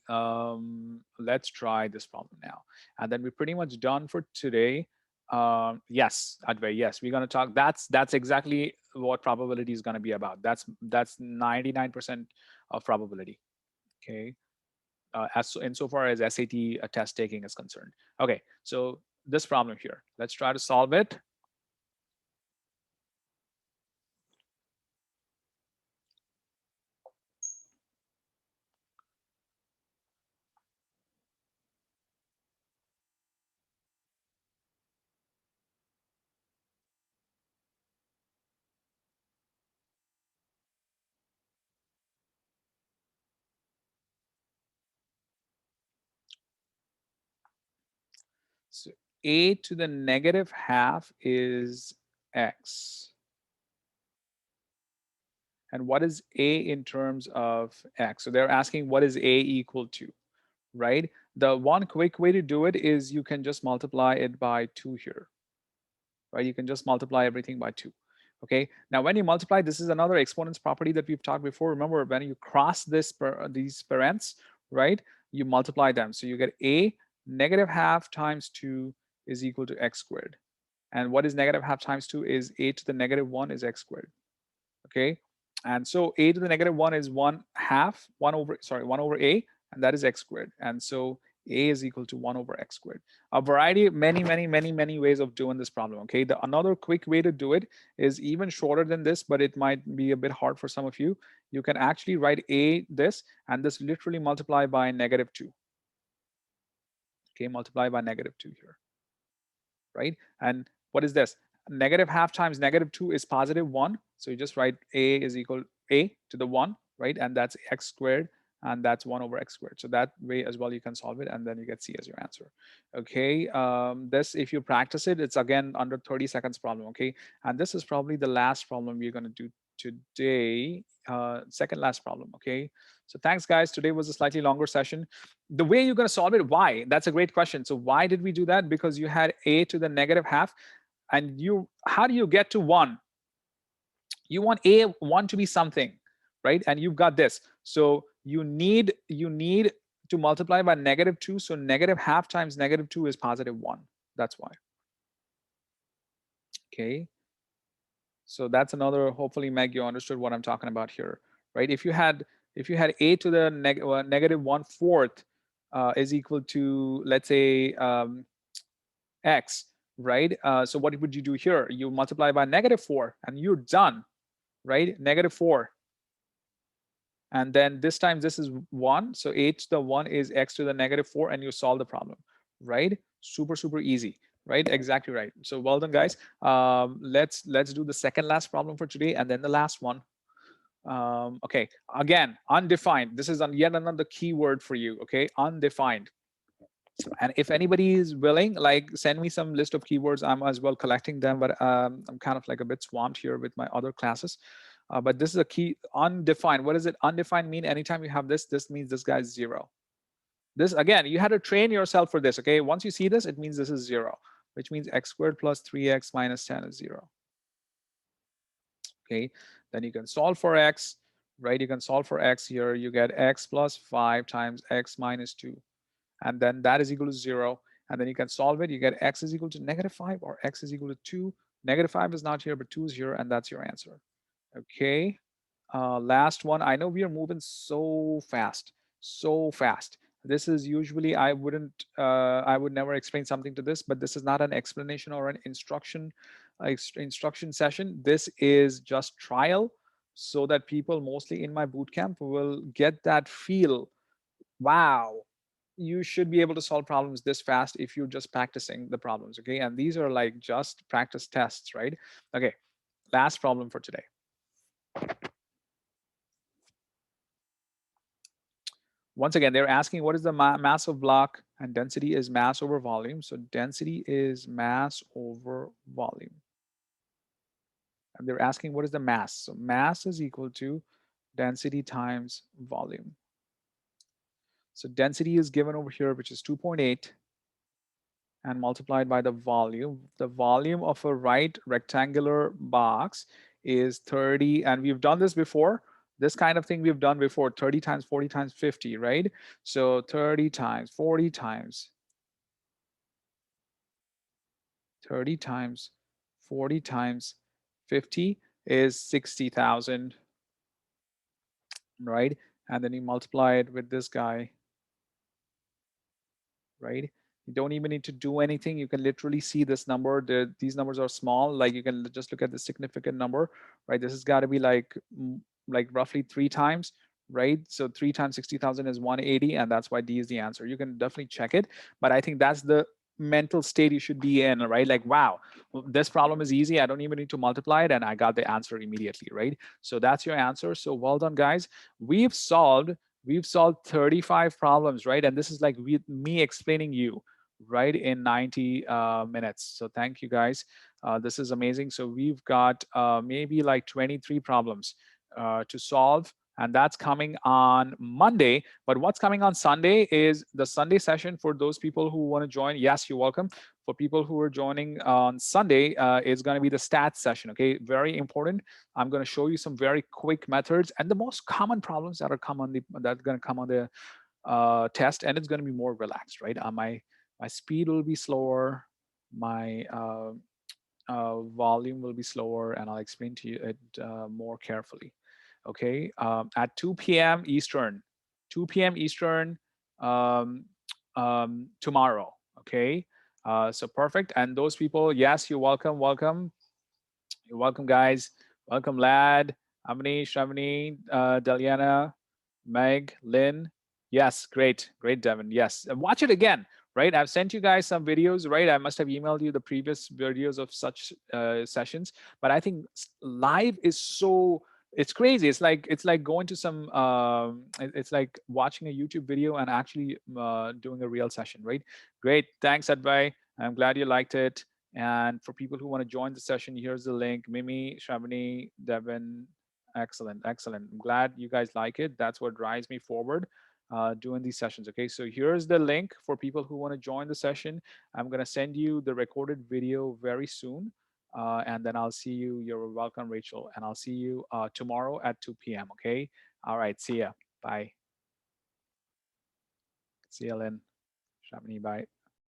let's try this problem now. And then we're pretty much done for today. Yes, Advay, yes, we're gonna talk. That's exactly what probability is gonna be about. That's 99% of probability. Okay, insofar as SAT test taking is concerned. Okay, so this problem here, let's try to solve it. So a to the negative half is x. And what is a in terms of x? So they're asking what is a equal to, right? The one quick way to do it is you can just multiply it by 2 here, right? You can just multiply everything by 2. Okay, now when you multiply, this is another exponents property that we've talked before. Remember, when you cross these parents, right, you multiply them. So you get a negative half times 2 is equal to x squared. And what is negative half times 2 is a to the negative 1 is x squared. Okay, and so a to the negative 1 is 1 half 1 over, sorry, 1 over a, and that is x squared. And so a is equal to 1 over x squared. A variety, many ways of doing this problem. Okay, the another quick way to do it is even shorter than this, but it might be a bit hard for some of you. You can actually write a this, and this literally multiply by negative 2. Okay, multiply by negative 2 here, right? And what is this? Negative half times negative 2 is positive 1. So you just write a is equal a to the 1, right? And that's x squared, and that's 1 over x squared. So that way as well you can solve it, and then you get C as your answer. Okay, this, if you practice it, it's again under 30 seconds problem. Okay, and this is probably the last problem we're going to do today, second last problem. Okay, so thanks guys. Today was a slightly longer session. The way you're going to solve it, why? That's a great question. So why did we do that? Because you had a to the negative half, and you, how do you get to 1? You want a1 to be something, right? And you've got this. So you need to multiply by negative 2. So negative half times negative 2 is positive 1. That's why. Okay, so that's another, hopefully Meg, you understood what I'm talking about here, right? If you had a to the negative 1/4 is equal to, let's say, x, right? So what would you do here? You multiply by negative 4 and you're done, right? Negative 4. And then this time this is 1. So a to the 1 is x to the negative 4, and you solve the problem, right? Super easy, right? Exactly right. So well done, guys. Let's do the second last problem for today, and then the last one. Okay, again, undefined. This is yet another keyword for you. Okay, undefined. And if anybody is willing, like, send me some list of keywords. I'm as well collecting them, but I'm kind of like a bit swamped here with my other classes. But this is a key, undefined. What does it undefined mean? Anytime you have this means this guy's 0. This, again, you had to train yourself for this. Okay, once you see this, it means this is 0, which means x squared plus 3x minus 10 is 0. Okay, then you can solve for x, right? You can solve for x here. You get x plus 5 times x minus 2, and then that is equal to 0. And then you can solve it. You get x is equal to negative 5 or x is equal to 2. Negative 5 is not here, but 2 is here, and that's your answer. Okay, last one. I know we are moving so fast, so fast. This is usually, I would never explain something to this, but this is not an explanation or an instruction session. This is just trial, so that people mostly in my bootcamp will get that feel. Wow, you should be able to solve problems this fast if you're just practicing the problems. Okay, and these are like just practice tests, right? Okay, last problem for today. Once again, they're asking what is the mass of block, and density is mass over volume. So density is mass over volume. And they're asking what is the mass. So mass is equal to density times volume. So density is given over here, which is 2.8, and multiplied by the volume. The volume of a right rectangular box is 30, and we've done this before. This kind of thing we've done before, 30 times 40 times 50, right? So 30 times 40 times 30 times 40 times 50 is 60,000, right? And then you multiply it with this guy, right? You don't even need to do anything. You can literally see this number. These numbers are small. Like, you can just look at the significant number, right? This has got to be like roughly 3 times, right? So 3 times 60,000 is 180, and that's why D is the answer. You can definitely check it, but I think that's the mental state you should be in, right? Like, wow, this problem is easy. I don't even need to multiply it, and I got the answer immediately, right? So that's your answer. So well done, guys. We've solved 35 problems, right? And this is like me explaining you, right, in 90 minutes. So thank you, guys. This is amazing. So we've got maybe like 23 problems to solve and that's coming on Monday. But what's coming on Sunday is the Sunday session for those people who want to join. Yes, you're welcome. For people who are joining on Sunday, it's going to be the stats session. Okay, very important. I'm going to show you some very quick methods and the most common problems that are going to come on the test, and it's going to be more relaxed, right? My speed will be slower, my volume will be slower, and I'll explain to you it more carefully. Okay, at 2 p.m. Eastern, 2 p.m. Eastern tomorrow. Okay, so perfect. And those people, yes, you're welcome, welcome. You're welcome, guys. Welcome, Lad, Amini, Shravani, Deliana, Meg, Lynn. Yes, great, great, Devin. Yes, watch it again. Right, I've sent you guys some videos. Right, I must have emailed you the previous videos of such sessions. But I think live is so, it's crazy. It's like going to some. It's like watching a YouTube video and actually doing a real session. Right. Great. Thanks, Advai. I'm glad you liked it. And for people who want to join the session, here's the link. Mimi, Shavani, Devin, excellent, excellent. I'm glad you guys like it. That's what drives me forward doing these sessions. Okay, so here's the link for people who want to join the session. I'm going to send you the recorded video very soon. And then I'll see you. You're welcome, Rachel. And I'll see you tomorrow at 2 p.m. Okay. All right. See ya. Bye. See you, Lynn. Shavani, bye.